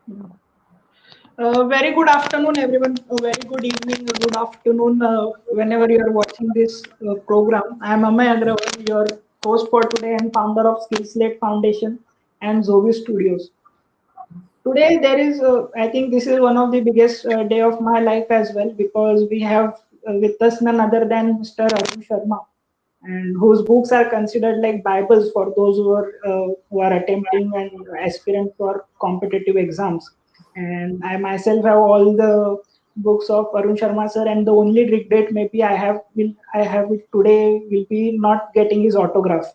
Very good afternoon, everyone. A very good evening, good afternoon, whenever you are watching this program. I am Ameya Agrawal, your host for today and founder of Skillslate Foundation and Zovy Studios. Today, I think this is one of the biggest day of my life as well because we have with us none other than Mr. Arun Sharma, and whose books are considered like Bibles for those who are attempting and aspirant for competitive exams. And I myself have all the books of Arun Sharma sir, and the only regret maybe I have it today will be not getting his autograph.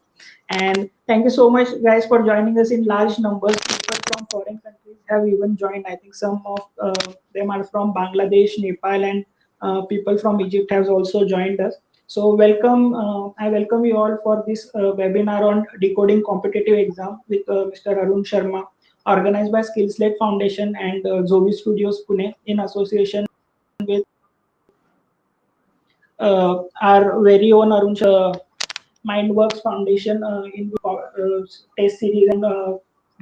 And thank you so much, guys, for joining us in large numbers. People from foreign countries have even joined. I think some of them are from Bangladesh, Nepal, and people from Egypt have also joined us. So welcome. I welcome you all for this webinar on decoding competitive exam with Mr. Arun Sharma, organized by Skillslate Foundation and Zovy Studios Pune in association with our very own Arun Mindworks Foundation in the test series and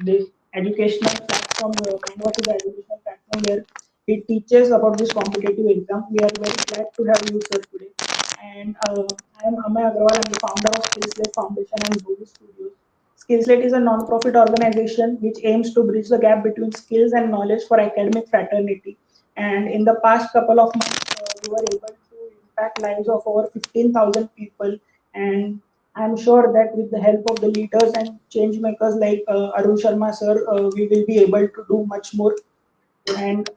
this educational platform. Mindworks is an educational platform where it teaches about this competitive exam. We are very glad to have you, sir, today. And I am Ameya Agrawal. I'm the founder of Skillslate Foundation and Zovy Studios. Skillslate is a non-profit organization which aims to bridge the gap between skills and knowledge for academic fraternity. And in the past couple of months, we were able to impact lives of over 15,000 people. And I'm sure that with the help of the leaders and change makers like Arun Sharma sir, we will be able to do much more. And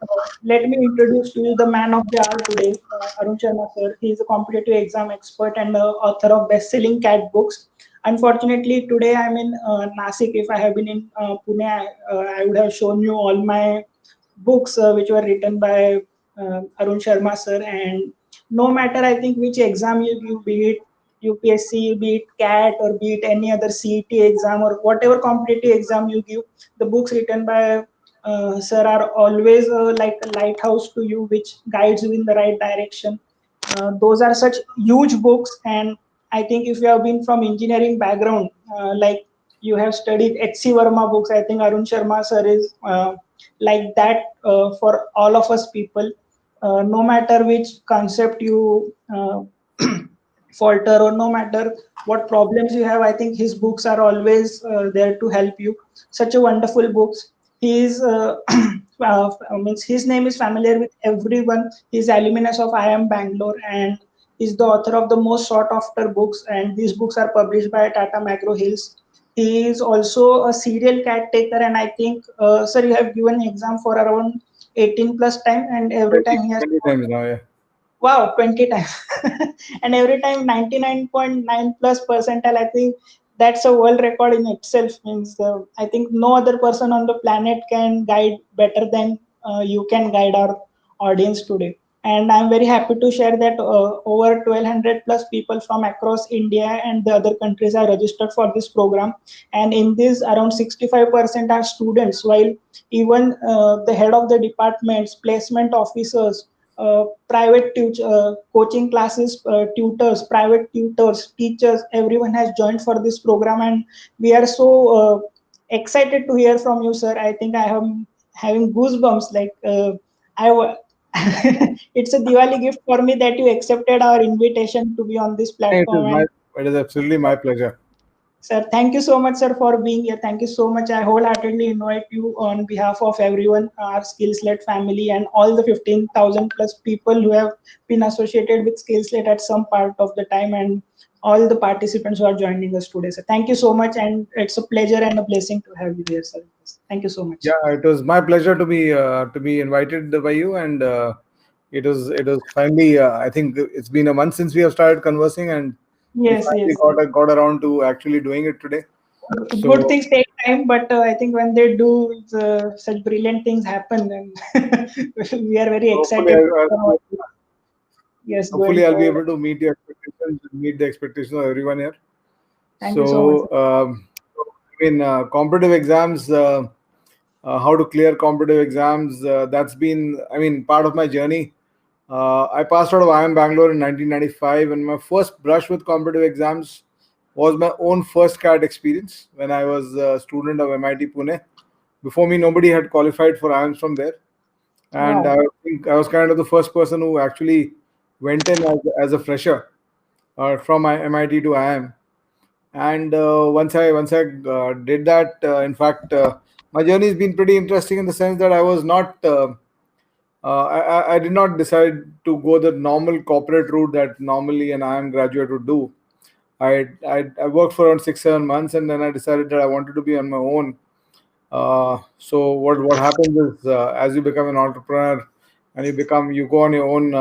let me introduce to you the man of the hour today, Arun Sharma sir. He is a competitive exam expert and author of best-selling CAT books. Unfortunately, today I'm in Nasik. If I have been in Pune, I would have shown you all my books which were written by Arun Sharma sir. And no matter, I think, which exam you be it UPSC, be it CAT, or be it any other CET exam or whatever competitive exam you give, the books written by sir are always like a lighthouse to you, which guides you in the right direction. Those are such huge books, and I think if you have been from engineering background, like you have studied HC Verma books, I think Arun Sharma sir is like that for all of us people. No matter which concept you falter or no matter what problems you have, I think his books are always there to help you. Such a wonderful books. He is means his name is familiar with everyone. He's alumnus of IIM Bangalore and is the author of the most sought after books, and these books are published by Tata McGraw Hills. He is also a serial cat taker, and I think sir, you have given exam for around 18 plus time, and every 20, time he has 20 times now, yeah. wow, 20 times. And every time 99.9 plus percentile. I think that's a world record in itself. Means I think no other person on the planet can guide better than you can guide our audience today. And I'm very happy to share that over 1200 plus people from across India and the other countries are registered for this program. And in this, around 65% are students, while even the head of the departments, placement officers, coaching classes, tutors, private tutors, teachers, everyone has joined for this program, and we are so excited to hear from you, sir. I think I am having goosebumps. Like it's a Diwali gift for me that you accepted our invitation to be on this platform. And It is absolutely my pleasure. sir, thank you so much, sir, for being here. Thank you so much. I wholeheartedly invite you on behalf of everyone, our Skillslate family, and all the 15,000 plus people who have been associated with Skillslate at some part of the time, and all the participants who are joining us today. So thank you so much, and it's a pleasure and a blessing to have you here, sir. Thank you so much. Yeah, it was my pleasure to be invited by you, and it was finally. I think it's been a month since we have started conversing, and we Yes, finally yes. got around to actually doing it today. Good So things take time, but I think when they do, such brilliant things happen, and we are very hopefully, excited. Yes, go hopefully ahead. I'll be able to meet your expectations, meet the expectations of everyone here. Thank you so much, So, sir. competitive exams, how to clear competitive exams, that's been, part of my journey. I passed out of IIM Bangalore in 1995, and my first brush with competitive exams was my own first CAT experience when I was a student of MIT Pune Before me, nobody had qualified for IIMs from there. And Wow. I think I was kind of the first person who actually went in as a fresher from MIT to IIM. And once I did that, in fact, my journey has been pretty interesting in the sense that I was not I did not decide to go the normal corporate route that normally an IIM graduate would do. I worked for around 6 7 months, and then I decided that I wanted to be on my own. So what happens is, as you become an entrepreneur and you go on your own,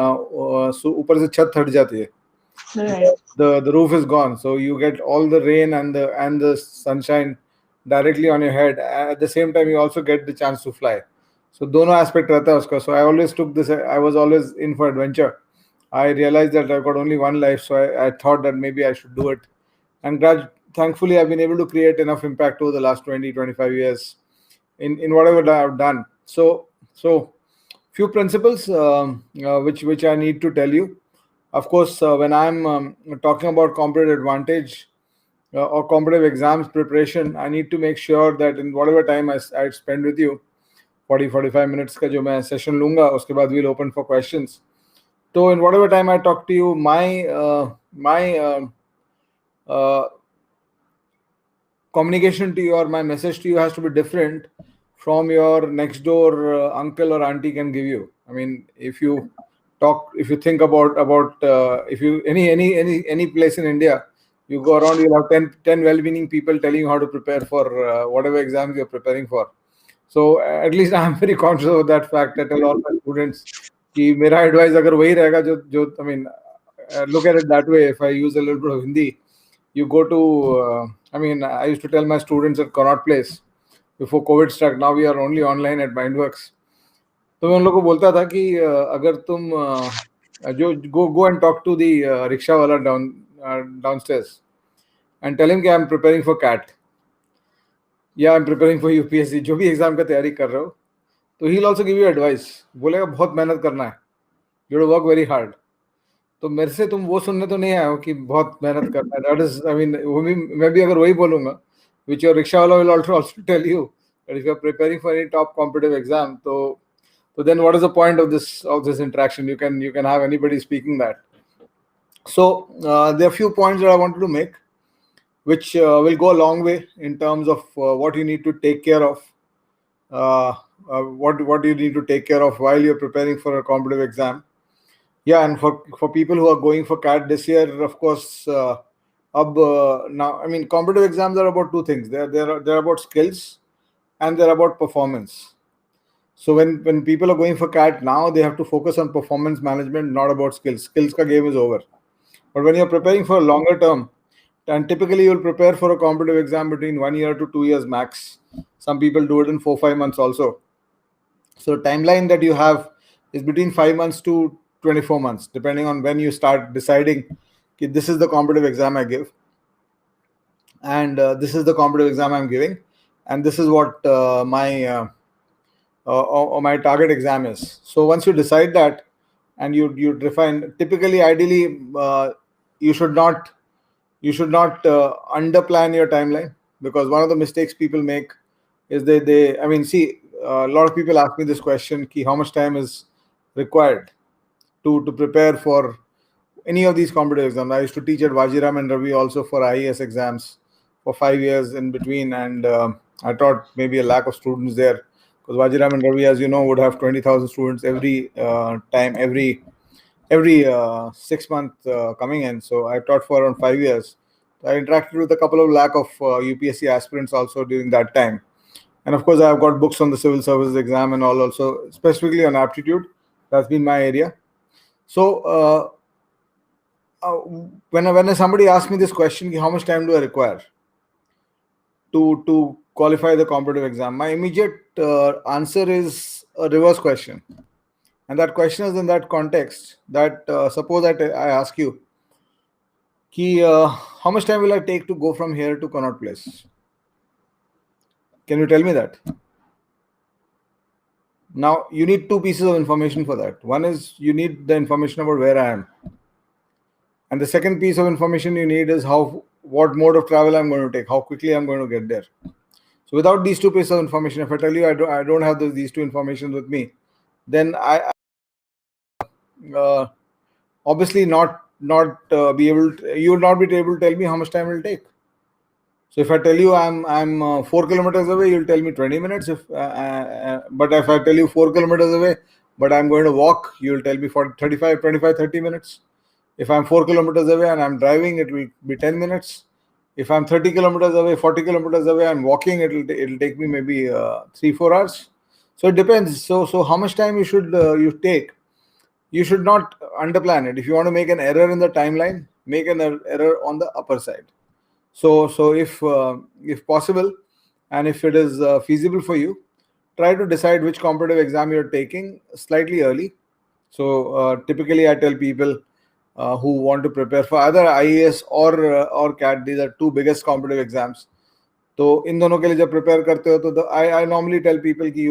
so ऊपर से छत हट जाती है. Right. The roof is gone, so you get all the rain and the sunshine directly on your head. At the same time, you also get the chance to fly. So दोनों aspect रहता है उसका. So I always took this. I was always in for adventure. I realized that I've got only one life, so I thought that maybe I should do it. And thankfully, I've been able to create enough impact over the last 20-25 years in whatever I've done. So few principles which I need to tell you. Of course, when I'm talking about competitive advantage or competitive exams preparation, I need to make sure that in whatever time I spend with you, 40-45 minutes का जो मैं session लूँगा, उसके बाद we'll open for questions. So in whatever time I talk to you, my communication to you or my message to you has to be different from your next door uncle or auntie can give you. I mean, if you think about if you any place in India, you go around, you'll have 10 well-meaning people telling you how to prepare for whatever exams you're preparing for. So at least I'm very conscious of that fact. I tell all my students कि मेरा advice अगर वही रहेगा जो I mean, look at it that way. If I use a little bit of Hindi, you go to I mean, I used to tell my students at Connaught Place before COVID struck. Now we are only online at Mindworks. तो मैं उन लोगों को बोलता था कि अगर तुम जो go and talk to the rickshaw wala downstairs and tell him कि I'm preparing for CAT. Yeah, I'm preparing for UPSC. जो भी एग्जाम का तैयारी कर रहे हो, तो he'll also give you advice. बोलेगा बहुत मेहनत करना है. You have to work very hard. तो मेरे से तुम वो सुनने तो नहीं आए हो कि बहुत मेहनत करना है. That is, I mean, मैं भी अगर वही बोलूँगा, which your rickshaw wala will also tell you that if you're preparing for any top competitive exam, so then what is the point of this interaction? You can have anybody speaking that. So there are a few points that I wanted to make, which will go a long way in terms of what you need to take care of, what you need to take care of while you're preparing for a competitive exam. Yeah, and for people who are going for CAT this year, of course, now I mean, competitive exams are about two things. They're about skills and they're about performance. So when people are going for CAT now, they have to focus on performance management, not about skills. Skills ka game is over. But when you're preparing for a longer term, and typically you'll prepare for a competitive exam between 1 year to 2 years max. Some people do it in 4-5 months also. So timeline that you have is between 5 months to 24 months, depending on when you start deciding that this is the competitive exam I give, and this is the competitive exam I'm giving, and this is what my target exam is. So once you decide that, and you define, typically, ideally, you should not underplan your timeline, because one of the mistakes people make is they I mean, see, a lot of people ask me this question: ki how much time is required to prepare for any of these competitive exams. I used to teach at Vajiram and Ravi also for IAS exams for 5 years in between, and I taught maybe a lakh of students there, because Vajiram and Ravi, as you know, would have 20,000 students every time, every 6 months coming in. So I taught for around 5 years. I interacted with a couple of lakh of UPSC aspirants also during that time. And of course, I've got books on the civil services exam and all, also specifically on aptitude. That's been my area. So when somebody asks me this question, how much time do I require to qualify the competitive exam, my immediate answer is a reverse question. And that question is in that context that suppose I ask you, how much time will I take to go from here to Connaught Place? Can you tell me that? Now, you need two pieces of information for that. One is you need the information about where I am. And the second piece of information you need is what mode of travel I'm going to take, how quickly I'm going to get there. So without these two pieces of information, if I tell you I don't have these two information with me, then I obviously not be able to, you will not be able to tell me how much time it will take. So if I tell you I'm 4 kilometers away, you'll tell me 20 minutes. But if I tell you 4 kilometers away, but I'm going to walk, you'll tell me for 30 minutes. If I'm 4 kilometers away and I'm driving, it will be 10 minutes. If I'm 30 kilometers away, 40 kilometers away, and walking, it'll take me maybe 3-4 hours. So it depends. So how much time you take? You should not underplan it. If you want to make an error in the timeline, make an error on the upper side. So if possible, and if it is feasible for you, try to decide which competitive exam you're taking slightly early. So typically, I tell people who want to prepare for either IAS or CAT. These are two biggest competitive exams. So in दोनों के लिए जब prepare करते हो तो I normally tell people कि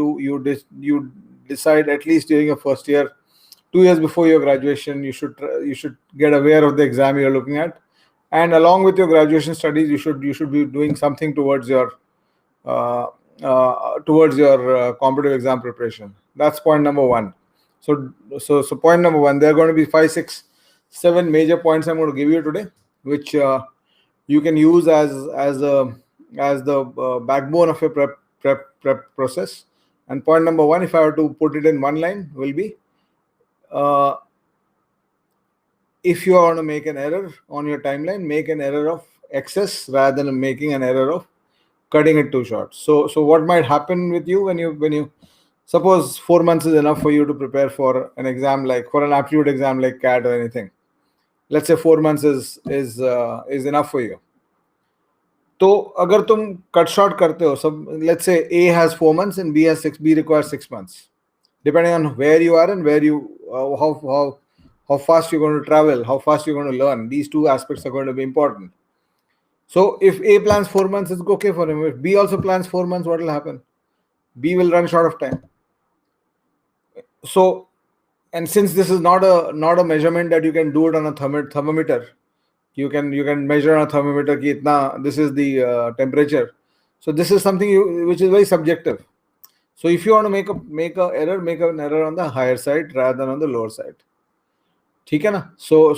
you decide at least during your first year, 2 years before your graduation, you should get aware of the exam you're looking at, and along with your graduation studies, you should be doing something towards your competitive exam preparation. That's point number one. So point number one, there are going to be 5, 6, 7 major points I'm going to give you today, which you can use as the backbone of your prep process. And point number one, if I were to put it in one line, will be if you want to make an error on your timeline, make an error of excess rather than making an error of cutting it too short. So what might happen with you when you suppose 4 months is enough for you to prepare for an exam, like for an aptitude exam like CAT or anything. Let's say 4 months is enough for you. तो अगर तुम cut short करते हो, सब let's say A has 4 months and B requires 6 months, depending on where you are and where you how fast you're going to travel, how fast you're going to learn. These two aspects are going to be important. So if A plans 4 months, it's okay for him. If B also plans 4 months, what will happen? B will run short of time. So, and since this is not a measurement that you can do it on a thermometer, you can measure on a thermometer ki itna, this is the temperature. So this is something which is very subjective. So if you want to make an error on the higher side rather than on the lower side. ठीक है ना? So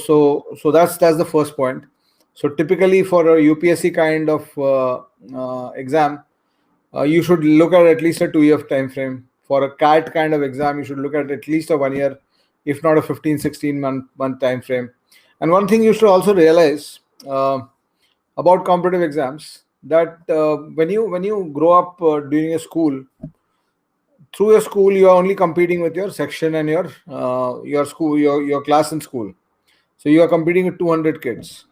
that's the first point. So typically for a UPSC kind of exam, you should look at least a 2-year time frame. For a CAT kind of exam, you should look at least a 1 year, if not a 15-16 month time frame. And one thing you should also realize about competitive exams, that when you grow up during a school, through your school, you are only competing with your section and your school, your class in school. So you are competing with 200 kids.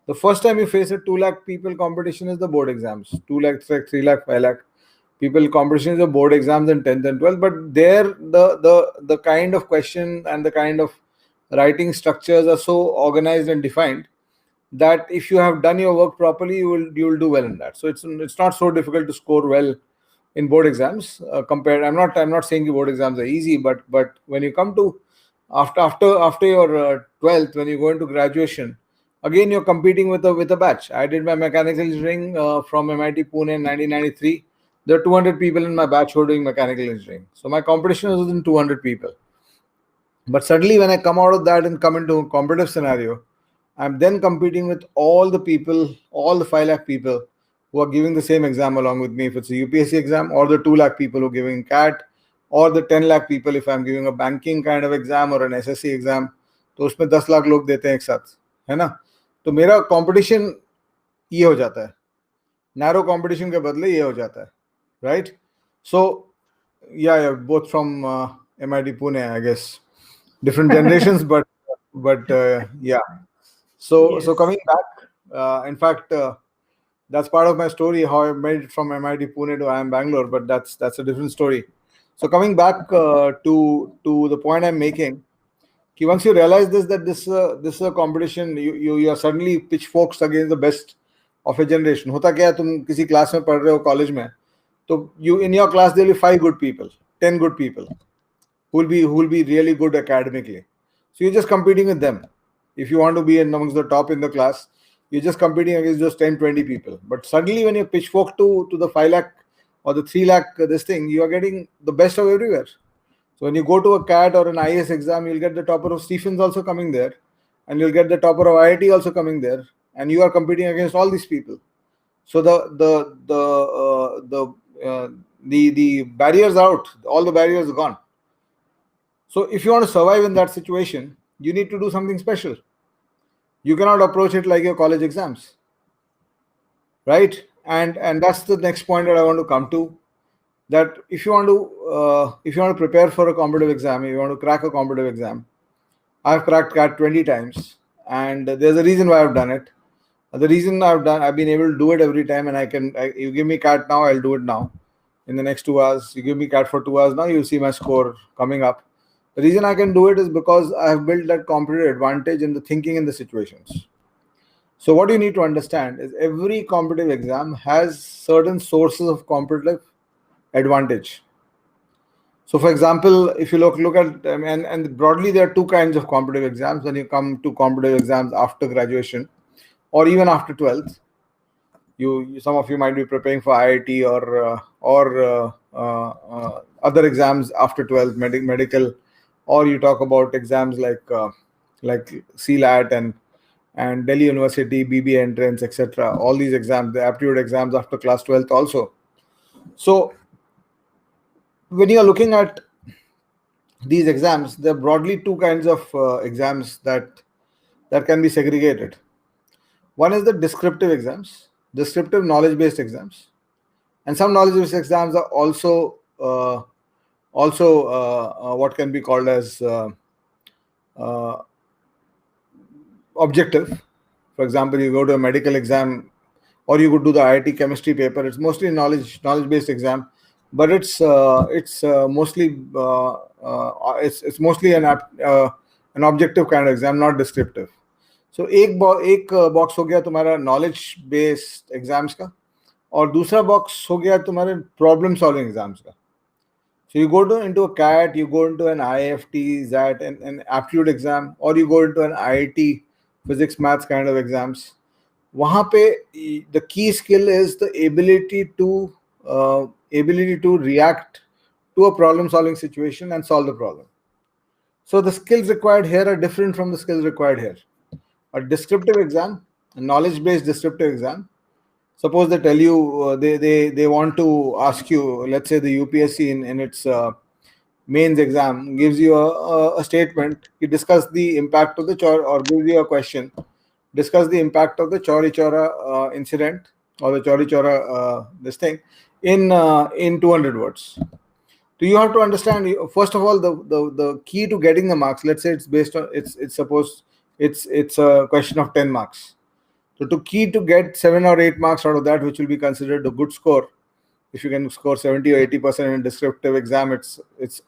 The first time you face a 2 lakh people competition is the board exams. 2 lakh, 3 lakh, 5 lakh people competition is the board exams in 10th and 12th. But there, the kind of question and the kind of writing structures are so organized and defined that if you have done your work properly, you will do well in that. So it's not so difficult to score well in board exams compared. I'm not saying the board exams are easy, but when you come to after your 12th, when you go into graduation, again you're competing with a batch. I did my mechanical engineering from MIT Pune in 1993. There are 200 people in my batch who are doing mechanical engineering. So my competition was within 200 people. But suddenly when I come out of that and come into a competitive scenario, I'm then competing with all the people, all the 5 lakh people who are giving the same exam along with me, if it's a UPSC exam, or the 2 lakh people who are giving CAT, or the 10 lakh people if I'm giving a banking kind of exam or an SSC exam. तो उसमें 10 लाख लोग देते हैं एक साथ, है ना? तो मेरा कंपटीशन ये हो जाता है, नैरो कंपटीशन के बदले ये हो जाता है, right? So yeah, both from MIT Pune, I guess, different generations, but yeah. So coming back, in fact, that's part of my story, how I made it from MIT Pune to IIM Bangalore, but that's a different story. So coming back to the point I'm making, once you realize that this is a competition, you are suddenly pitchforks against the best of a generation. होता क्या है, तुम किसी class में पढ़ रहे हो college में, तो you in your class there will be 5 good people, 10 good people who will be really good academically. So you're just competing with them. If you want to be amongst the top in the class, you're just competing against those 10, 20 people. But suddenly when you pitchfork to the 5 lakh or the 3 lakh this thing, you are getting the best of everywhere. So when you go to a CAT or an IAS exam, you'll get the topper of Stephens also coming there, and you'll get the topper of IIT also coming there, and you are competing against all these people. So the barriers are out, all the barriers are gone. So if you want to survive in that situation, you need to do something special. You cannot approach it like your college exams, right? And that's the next point that I want to come to. That if you want to prepare for a competitive exam, if you want to crack a competitive exam, I've cracked CAT 20 times, and there's a reason why I've done it. The reason I've been able to do it every time, and you give me CAT now, I'll do it now. In the next 2 hours, you give me CAT for 2 hours now, you'll see my score coming up. The reason I can do it is because I have built that competitive advantage in the thinking in the situations. So what you need to understand is every competitive exam has certain sources of competitive advantage. So for example, if you look at, and broadly, there are two kinds of competitive exams when you come to competitive exams after graduation or even after 12th. Some of you might be preparing for IIT or other exams after 12th, medical, or you talk about exams like CLAT and Delhi University, BBA entrance, etc. All these exams, the aptitude exams after class 12th also. So when you are looking at these exams, there are broadly two kinds of exams that can be segregated. One is the descriptive exams, descriptive knowledge-based exams, and some knowledge-based exams are also what can be called as objective. For example, you go to a medical exam, or you could do the IIT chemistry paper. It's mostly knowledge-based exam, but it's mostly an objective kind of exam, not descriptive. So एक box हो गया तुम्हारा knowledge based exams का, और दूसरा box हो गया तुम्हारे प्रॉब्लम सॉल्विंग एग्जाम्स का. So you go into a CAT, you go into an IFT, ZAT, an aptitude exam, or you go into an IIT physics maths kind of exams. वहाँ पे the key skill is the ability to react to a problem solving situation and solve the problem. So the skills required here are different from the skills required here. A descriptive exam, a knowledge-based descriptive exam. Suppose they tell you they want to ask you, let's say the UPSC in its mains exam gives you a statement. You discuss the impact of the chor, or gives you a question. Discuss the impact of the Chauri Chaura incident or the Chauri Chaura this thing in 200 words. So you have to understand, first of all, the key to getting the marks. Let's say it's based on it's a question of 10 marks. So to get 7 or 8 marks out of that, which will be considered a good score, if you can score 70 or 80% in a descriptive exam, it's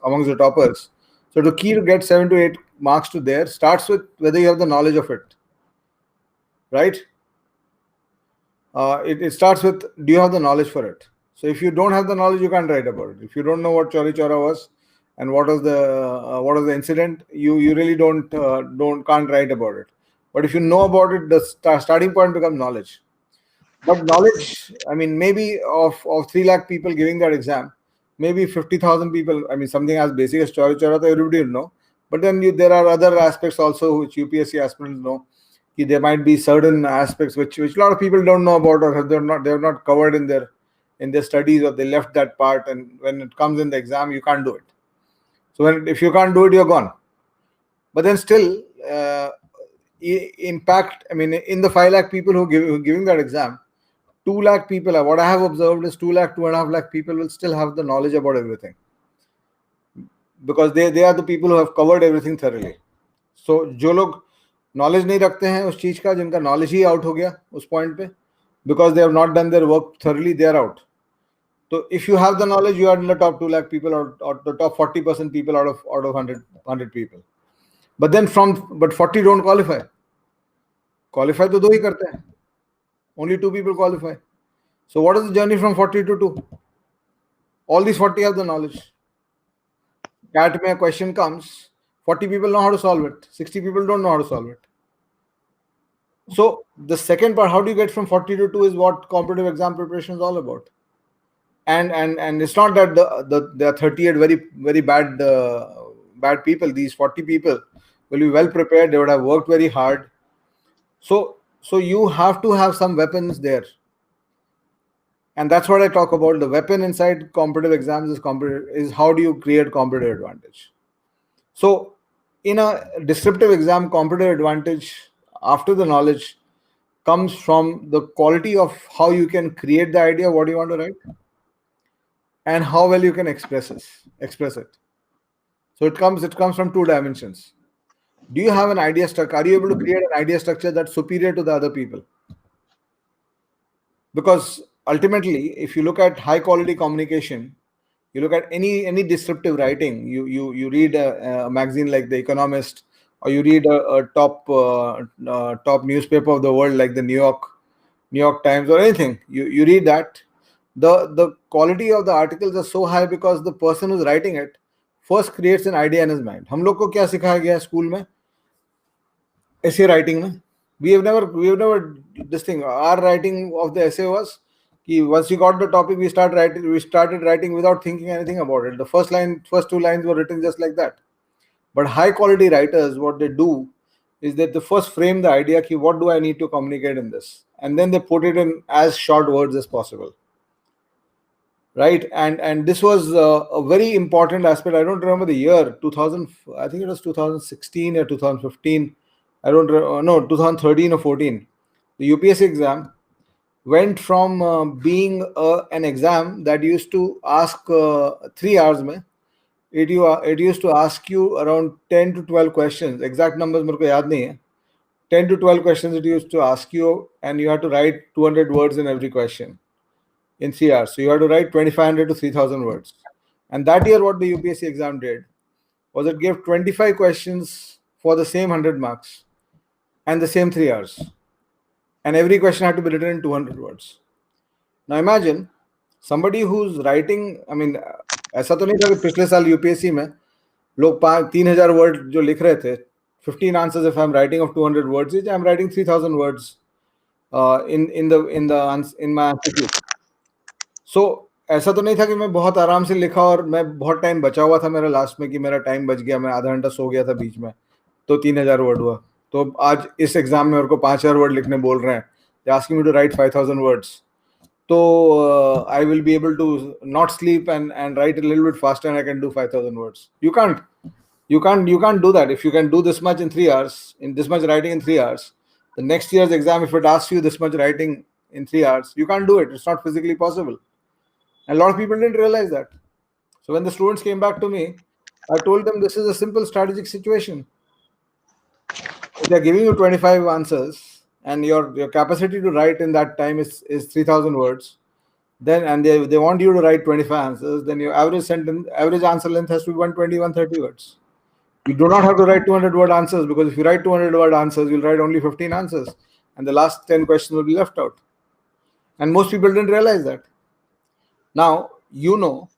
amongst the toppers. So the key to get 7 to 8 marks to there starts with whether you have the knowledge of it, right? It starts with, do you have the knowledge for it? So if you don't have the knowledge, you can't write about it. If you don't know what Chauri Chaura was and what was the incident, you really can't write about it. But if you know about it, the starting point becomes knowledge. But knowledge, I mean, maybe of 3 lakh people giving that exam, maybe 50,000 people, I mean, something as basic as Chauri Chaura, everybody will know. But then there are other aspects also which UPSC aspirants know. There might be certain aspects which a lot of people don't know about, or they have not covered in their studies, or they left that part, and when it comes in the exam, you can't do it. So if you can't do it, you're gone. But then still, impact, I mean, in the 5 lakh people who are giving that exam, 2 lakh people, what I have observed is 2.5 lakh people will still have the knowledge about everything, because they are the people who have covered everything thoroughly. So जो लोग knowledge नहीं रखते हैं उस चीज का, जिनका knowledge ही out हो गया उस पॉइंट पे, because they have not done their work thoroughly, they are out. So if you have the knowledge, you are in the top 2 lakh people, or the top 40% people out of 100 people. But then 40 don't qualify. Qualify तो 2 ही करते हैं. Only 2 people qualify. So what is the journey from 40 to 2? All these 40 have the knowledge. CAT में a question comes, 40 people know how to solve it. 60 people don't know how to solve it. So the second part, how do you get from 40 to 2, is what competitive exam preparation is all about. And it's not that there are 38 very bad people. These 40 people will be well prepared. They would have worked very hard. So you have to have some weapons there, and that's what I talk about. The weapon inside competitive exams is how do you create competitive advantage. So in a descriptive exam, competitive advantage after the knowledge comes from the quality of how you can create the idea, what you want to write, and how well you can express it. So it comes from two dimensions. Do you have an idea structure? Are you able to create an idea structure that's superior to the other people? Because ultimately, if you look at high quality communication, you look at any descriptive writing, you read a magazine like The Economist, or you read a top newspaper of the world like the New York Times, or anything. You read that. The quality of the articles are so high because the person who's writing it first creates an idea in his mind. हम लोग को क्या सिखाया गया school में essay writing में? We have never this thing. Our writing of the essay was कि once you got the topic, we started writing without thinking anything about it. The first two lines were written just like that. But high quality writers, what they do is that they first frame the idea कि what do I need to communicate in this, and then they put it in as short words as possible. Right, and this was a very important aspect. I don't remember the year, 2000. I think it was 2016 or 2015. I don't no 2013 or 14. The UPSC exam went from being an exam that used to ask 3 hours. It used to ask you around 10 to 12 questions. Exact numbers मेरे को याद नहीं है. 10 to 12 questions it used to ask you, and you had to write 200 words in every question in 3 hours. So you had to write 2,500 to 3,000 words. And that year, what the UPSC exam did was it gave 25 questions for the same 100 marks and the same 3 hours. And every question had to be written in 200 words. Now imagine somebody who's writing, I mean, ऐसा तो नहीं था कि पिछले साल UPSC में लोग 3,000 word जो लिख रहे थे, 15 answers if I'm writing of 200 words each, I'm writing 3,000 words in my answer. So ऐसा तो नहीं था कि मैं बहुत आराम से लिखा और मैं बहुत टाइम बचा हुआ था मेरा लास्ट में कि मेरा टाइम बच गया, मैं आधा घंटा सो गया था बीच में, तो 3,000 वर्ड हुआ. तो आज इस एग्जाम में मेरे को 5,000 वर्ड लिखने बोल रहे हैं, they asking me to write 5,000 words. So I will be able to not sleep and write a little bit faster, and I can do 5,000 words. You can't do that. If you can do this much in 3 hours, in this much writing in 3 hours, the next year's exam, if it asks you this much writing in 3 hours, you can't do it. It's not physically possible. And a lot of people didn't realize that. So when the students came back to me, I told them this is a simple strategic situation. If they're giving you 25 answers and your capacity to write in that time is 3,000 words, then and they want you to write 25 answers, then your average answer length has to be 120, 130 words. You do not have to write 200 word answers, because if you write 200 word answers, you'll write only 15 answers, and the last 10 questions will be left out. And most people didn't realize that. Now, you know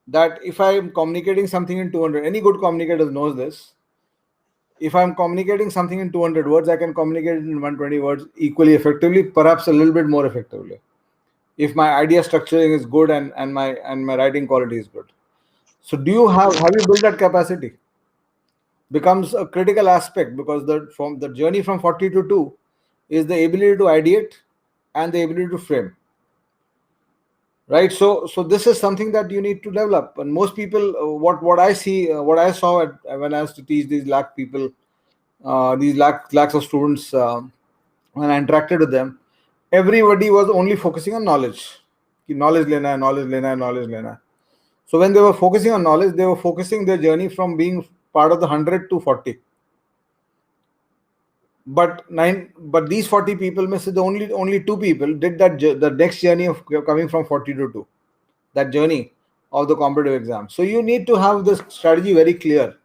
that if I'm communicating something in 200, any good communicator knows this. If I'm communicating something in 200 words, I can communicate it in 120 words equally effectively, perhaps a little bit more effectively, if my idea structuring is good and my writing quality is good. So have you built that capacity? Becomes a critical aspect, because the journey from 40 to 2 is the ability to ideate and the ability to frame. Right, so this is something that you need to develop. And most people, what I saw when I used to teach these lakh people, these lakhs of students, when I interacted with them, everybody was only focusing on knowledge. Knowledge lena. So when they were focusing on knowledge, they were focusing their journey from being part of the 100 to 40. But these 40 people, the only 2 people did that the next journey of coming from 40 to 2, that journey of the competitive exam. So you need to have this strategy very clear.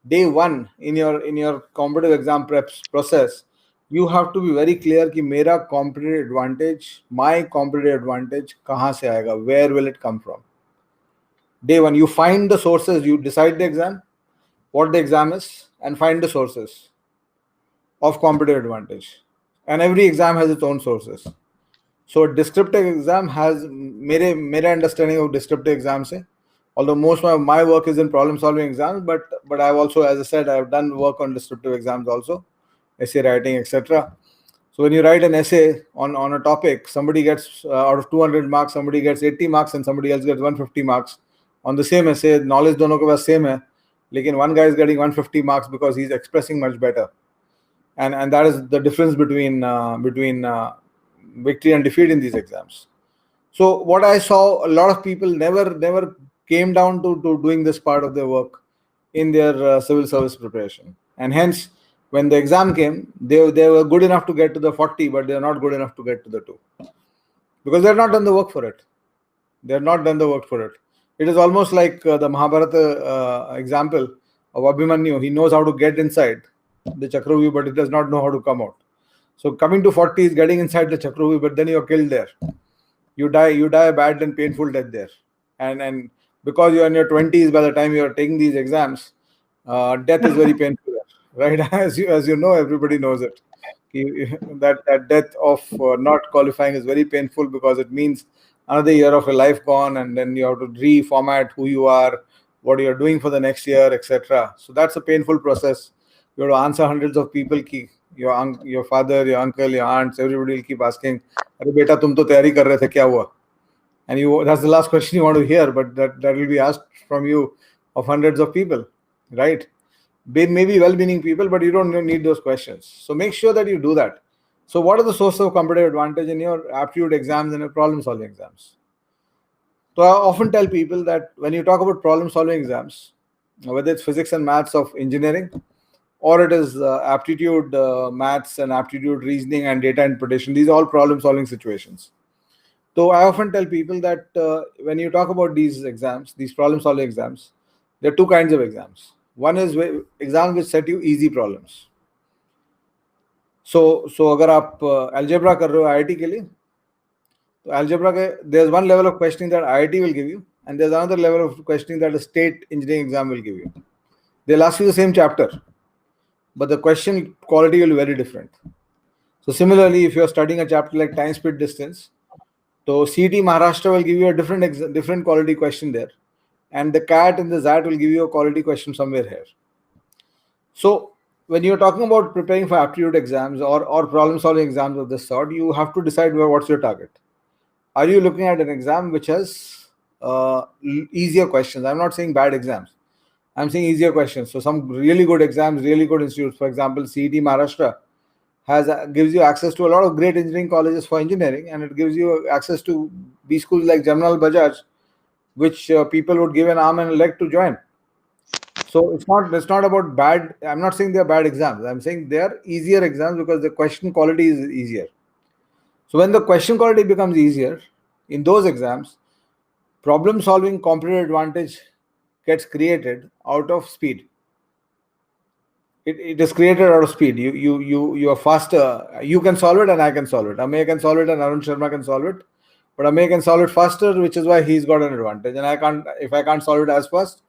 Day one in your competitive exam preps process, you have to be very clear कि मेरा competitive advantage, my competitive advantage कहाँ से आएगा, where will it come from? Day one, you find the sources, you decide the exam, what the exam is, and find the sources of competitive advantage. And every exam has its own sources. So descriptive exam has मेरे understanding of descriptive exams है. Although most of my work is in problem solving exams, but I've also, as I said, I've done work on descriptive exams also, essay writing, etc. So when you write an essay on a topic, somebody gets out of 200 marks, somebody gets 80 marks, and somebody else gets 150 marks on the same essay. Knowledge दोनों के पास same है, लेकिन one guy is getting 150 marks because he's expressing much better, and that is the difference between victory and defeat in these exams. So what I saw, a lot of people never came down to doing this part of their work in their civil service preparation, and hence when the exam came, they were good enough to get to the 40, but they are not good enough to get to the 2 because they have not done the work for it. They have not done the work for it. It is almost like the Mahabharata example of Abhimanyu. He knows how to get inside the Chakravyuh, but he does not know how to come out. So coming to 40 is getting inside the Chakravyuh, but then you are killed there. You die a bad and painful death there. And because you are in your 20s by the time you are taking these exams, death is very painful there, right? As you know, everybody knows it. That death of not qualifying is very painful because it means another year of your life gone, and then you have to reformat who you are, what you are doing for the next year, etc. So that's a painful process. You have to answer hundreds of people. Your father, your uncle, your aunts, everybody will keep asking, "Arey beta, tum to tayari kar rahe the, kya hua?" And that's the last question you want to hear, but that will be asked from you of hundreds of people, right? Maybe well-meaning people, but you don't need those questions. So make sure that you do that. So what are the sources of competitive advantage in your aptitude exams and your problem-solving exams? So I often tell people that when you talk about problem-solving exams, whether it's physics and maths of engineering, or it is aptitude maths and aptitude reasoning and data interpretation, these are all problem-solving situations. So I often tell people that when you talk about these exams, these problem-solving exams, there are 2 kinds of exams. One is exams which set you easy problems. So अगर आप algebra कर रहे हो IIT के लिए, तो algebra के there's one level of questioning that IIT will give you, and there's another level of questioning that a state engineering exam will give you. They'll ask you the same chapter, but the question quality will be very different. So similarly, if you're studying a chapter like time, speed, distance, so CT Maharashtra will give you a different quality question there, and the CAT and the ZAT will give you a quality question somewhere here. So when you're talking about preparing for aptitude exams or problem-solving exams of this sort, you have to decide what's your target. Are you looking at an exam which has easier questions? I'm not saying bad exams. I'm saying easier questions. So some really good exams, really good institutes, for example, CET Maharashtra gives you access to a lot of great engineering colleges for engineering, and it gives you access to B schools like Jamnal Bajaj, which people would give an arm and a leg to join. So it's not about bad. I'm not saying they're bad exams. I'm saying they're easier exams because the question quality is easier. So when the question quality becomes easier in those exams, problem solving competitive advantage gets created out of speed. It is created out of speed. You are faster. You can solve it and I can solve it. Ameya can solve it and Arun Sharma can solve it. But Ameya can solve it faster, which is why he's got an advantage. And I can't. If I can't solve it as fast,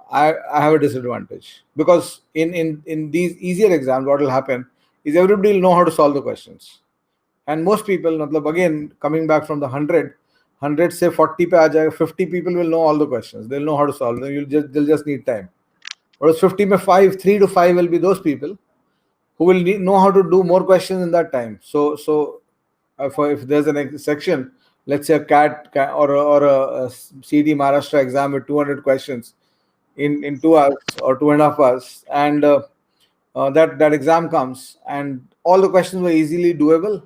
I have a disadvantage. Because in these easier exams, what will happen is everybody will know how to solve the questions. And most people, again, coming back from the 100 say 40 pe aa jayega, 50 people will know all the questions. They'll know how to solve them. They'll just need time. Whereas 50 में 3 to 5 will be those people who will know how to do more questions in that time. So if there's a section, let's say a CAT or a CD Maharashtra exam with 200 questions in 2 hours or 2.5 hours, and that exam comes and all the questions were easily doable.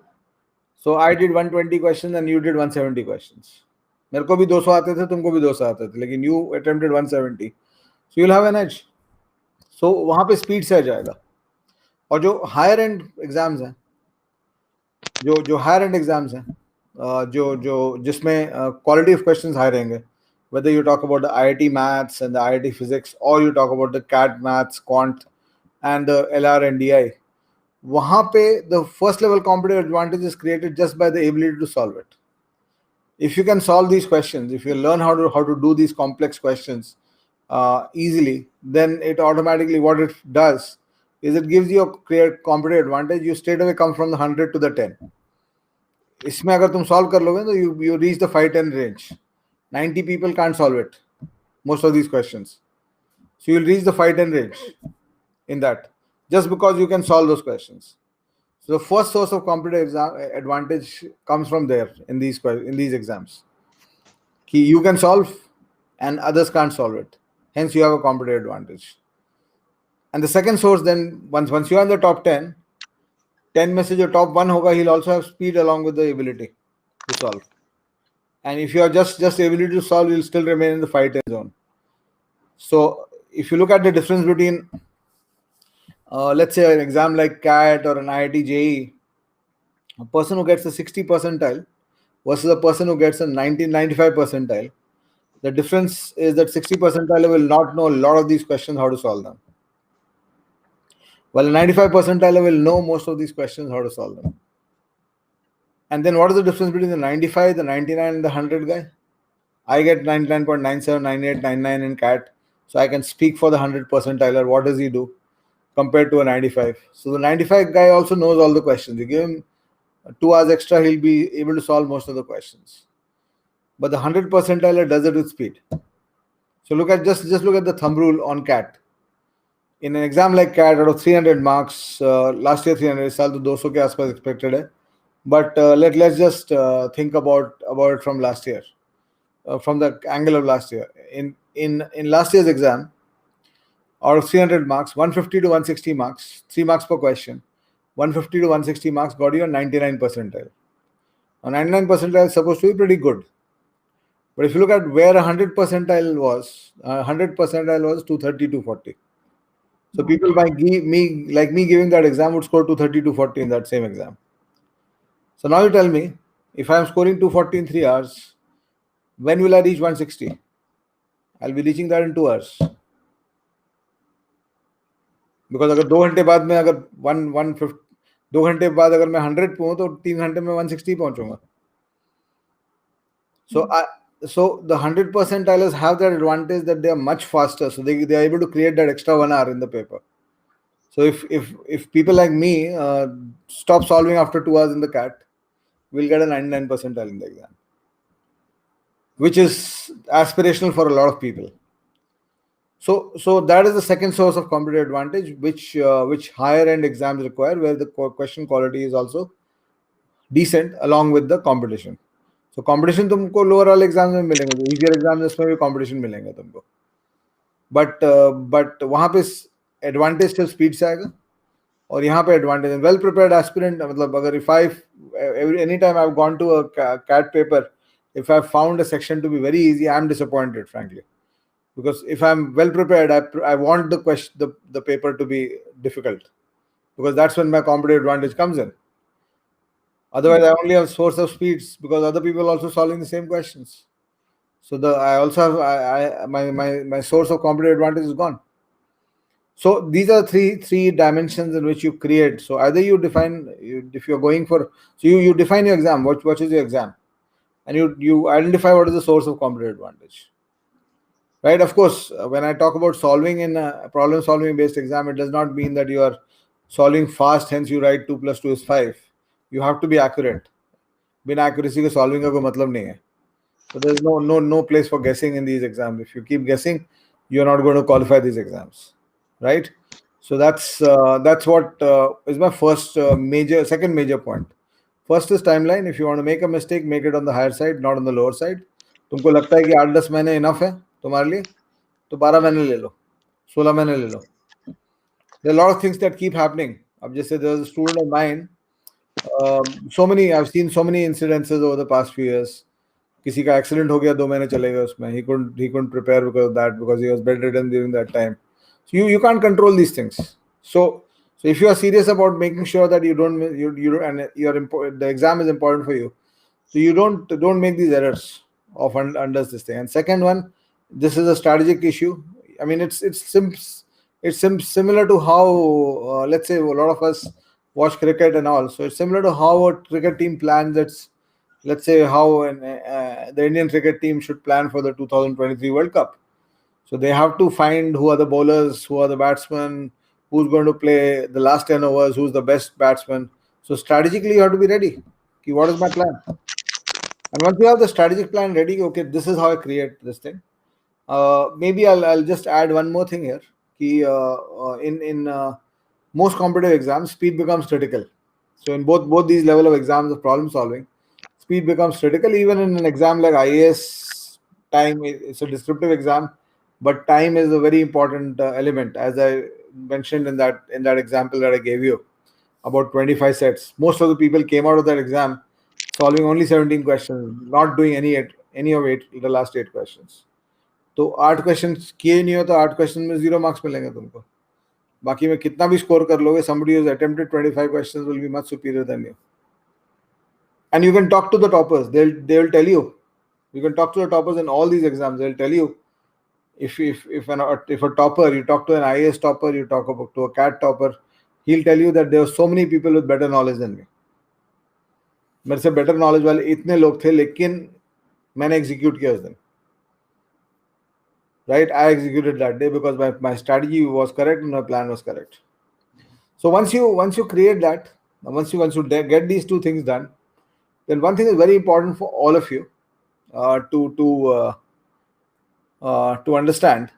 So I did 120 questions and you did 170 questions. मेरे को भी 200 आते थे, तुमको भी 200 आते थे, लेकिन you attempted 170. So you'll have an edge. So वहां पे स्पीड से आ जाएगा. और जो हायर एंड एग्जाम्स हैं, जो हायर एंड एग्जाम्स हैं, जो जिसमें क्वालिटी ऑफ क्वेश्चंस हाई रहेंगे, whether you talk about the IIT maths and the IIT physics, or you talk about the CAT maths, quant, and the LR and DI, वहां पे the first level competitive advantage is created just by the ability to solve it. If you can solve these questions, if you learn how to do these complex questions easily, then it automatically, what it does is it gives you a clear competitive advantage. You straight away come from the 100 to the 10. इसमें अगर तुम solve कर लोगे तो you reach the 5-10 range. 90 people can't solve it. Most of these questions. So you'll reach the 5-10 range in that, just because you can solve those questions. So the first source of competitive exam advantage comes from there in these exams. You can solve and others can't solve it. Hence you have a competitive advantage. And the second source, then once you are in the top 10 में से जो top 1 होगा, he'll also have speed along with the ability to solve. And if you are just ability to solve, you'll still remain in the 5-10 zone. So if you look at the difference between let's say an exam like CAT or an IIT JEE, a person who gets a 60 percentile versus a person who gets a 95 percentile, the difference is that 60 percentile will not know a lot of these questions, how to solve them. While a 95 percentile will know most of these questions, how to solve them. And then what is the difference between the 95, the 99 and the 100 guy? I get 99.97, 98, 99 in CAT. So I can speak for the 100 percentiler. What does he do compared to a 95? So the 95 guy also knows all the questions. You give him 2 hours extra, he'll be able to solve most of the questions. But the 100 percentiler does it with speed. So just look at the thumb rule on CAT. In an exam like CAT, out of 300 marks, last year 300, इस साल तो 200 के आसपास expected है. But let's just think about it from last year, from the angle of last year. In last year's exam, out of 300 marks, 150 to 160 marks, 3 marks per question, 150 to 160 marks got you a 99 percentile. Now 99 percentile is supposed to be pretty good. But if you look at where 100 percentile was, 100 percentile was 230, 240. So people like me giving that exam would score 230, 240 in that same exam. So now you tell me, if I am scoring 240 in 3 hours, when will I reach 160? I'll be reaching that in 2 hours. Because अगर 2 घंटे बाद में अगर 2 घंटे बाद अगर मैं 100 पे हूँ तो 3 घंटे में 160 पहुंचूंगा. So the 100 percentilers have that advantage that they are much faster. So they are able to create that extra 1 hour in the paper. So if people like me stop solving after 2 hours in the CAT, we'll get a 99 percentile in the exam, which is aspirational for a lot of people. So that is the second source of competitive advantage, which higher end exams require, where the question quality is also decent along with the competition. So competition तुमको lower वाले exams में मिलेंगे, तो easier exams उसमें भी competition मिलेंगे तुमको. But वहाँ पे advantage सिर्फ speed से आएगा, और यहाँ पे advantage well prepared aspirant. मतलब अगर anytime I've gone to a CAT paper, if I've found a section to be very easy, I'm disappointed, frankly, because if I'm well prepared, I want the paper to be difficult, because that's when my competitive advantage comes in. Otherwise, I only have source of speeds because other people are also solving the same questions. So I also have my source of competitive advantage is gone. So these are three dimensions in which you create. So either you define, if you're going for, so you define your exam. What is your exam, and you identify what is the source of competitive advantage. Right? Of course, when I talk about solving in a problem solving based exam, it does not mean that you are solving fast. Hence, you write 2 + 2 is 5. You have to be accurate. बिना accuracy के solving का कोई मतलब नहीं है. So there's no place for guessing in these exams. If you keep guessing, you're not going to qualify these exams, right? So that's what is my second major point. First is timeline. If you want to make a mistake, make it on the higher side, not on the lower side. तुमको लगता है कि 8-10 महीने enough है तुम्हारे लिए, तो 12 महीने ले लो, 16 महीने ले लो. There are a lot of things that keep happening. अब जैसे there was a student of mine. I've seen so many incidences over the past few years. किसी का accident हो गया, 2 महीने चले गए उसमें. He couldn't prepare because of that, because he was bedridden during that time. So you can't control these things. So if you are serious about making sure that the exam is important for you, so you don't make these errors of under this thing. And second one, this is a strategic issue. I mean, it's similar to how let's say a lot of us watch cricket and all. So it's similar to how a cricket team plans let's say how the Indian cricket team should plan for the 2023 World Cup. So they have to find who are the bowlers, who are the batsmen, who's going to play the last 10 overs, who's the best batsman. So strategically, you have to be ready. What is my plan? And once you have the strategic plan ready, okay, this is how I create this thing. Maybe I'll just add one more thing here. In most competitive exams, speed becomes critical. So in both these level of exams of problem solving, speed becomes critical. Even in an exam like IAS, time it's a descriptive exam, but time is a very important element. As I mentioned in that example that I gave you about 25 sets. Most of the people came out of that exam solving only 17 questions, not doing any of the last 8 questions. तो 8 question किए नहीं हो तो 8 question में 0 marks मिलेंगे तुमको. बाकी में कितना भी स्कोर कर लोगे, somebody who's attempted 25 questions will be much superior than you. And you can talk to the toppers. They'll tell you. You can talk to the toppers in all these exams. They'll tell you if a topper, you talk to an IAS topper, you talk to a CAT topper, he'll tell you that there are so many people with better knowledge than me. मेरे से better knowledge वाले इतने लोग थे, लेकिन मैंने execute किया उस दिन. Right, I executed that day because my strategy was correct and my plan was correct. So once you create that, once you get these two things done, then one thing is very important for all of you to understand,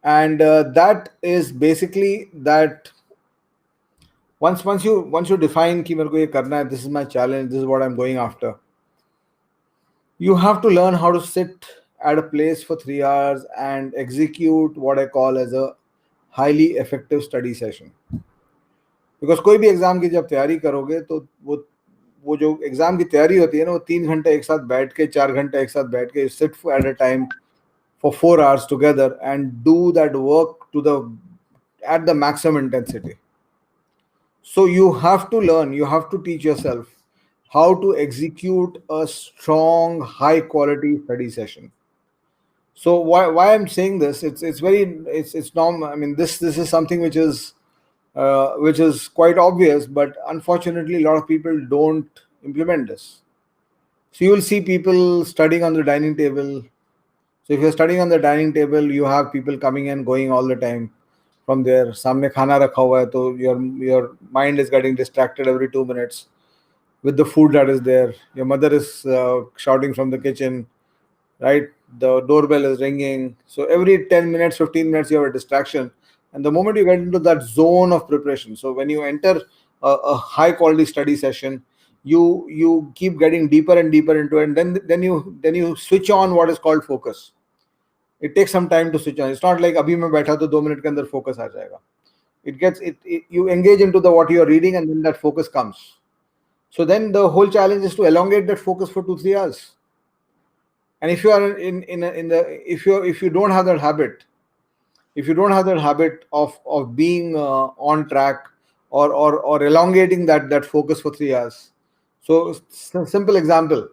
and that is basically that once you define कि मेरे को ये करना है, this is my challenge, this is what I'm going after, you have to learn how to sit at a place for 3 hours and execute what I call as a highly effective study session. Because कोई भी exam की जब तैयारी करोगे तो वो जो exam की तैयारी होती है ना, वो 3 घंटे एक साथ बैठ के, 4 घंटे एक साथ बैठ के, sit at a time for 4 hours together and do that work at the maximum intensity. So you have to learn, you have to teach yourself how to execute a strong, high quality study session. So why I'm saying this, it's normal. I mean, this is something which is quite obvious, but unfortunately a lot of people don't implement this. So you will see people studying on the dining table. So if you're studying on the dining table, you have people coming and going all the time from there. सामने खाना रखा हुआ है, तो your mind is getting distracted every 2 minutes with the food that is there. Your mother is shouting from the kitchen, right? The doorbell is ringing. So every 10 minutes, 15 minutes, you have a distraction. And the moment you get into that zone of preparation, so when you enter a high quality study session, you keep getting deeper and deeper into it, and then you switch on what is called focus. It takes some time to switch on. It's not like abhi main baitha to 2 minutes ke andar focus aa jayega. You engage into what you are reading, and then that focus comes. So then the whole challenge is to elongate that focus for 2-3 hours. And if you are if you don't have that habit, of being on track or elongating that focus for 3 hours. So simple example.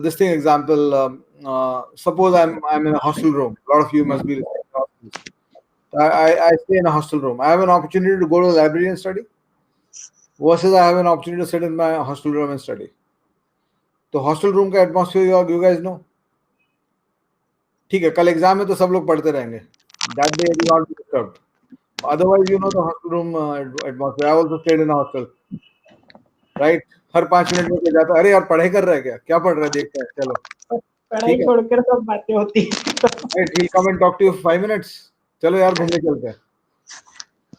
This thing example. Suppose I'm in a hostel room. A lot of you must be in hostels. I stay in a hostel room. I have an opportunity to go to the library and study, versus I have an opportunity to sit in my hostel room and study. तो hostel room का atmosphere you guys no. ठीक है, कल exam है तो सब लोग पढ़ते रहेंगे. That day will not be disturbed. Otherwise you know the hostel room atmosphere. I also stayed in a hostel, right? Her 5 minute में जाता, अरे यार पढ़ाई कर रहा है क्या पढ़ रहा है, देखते हैं, चलो पढ़ाई छोड़कर सब बातें होती है. Right, he come and talk to you 5 minutes, चलो यार घूमने चलते हैं,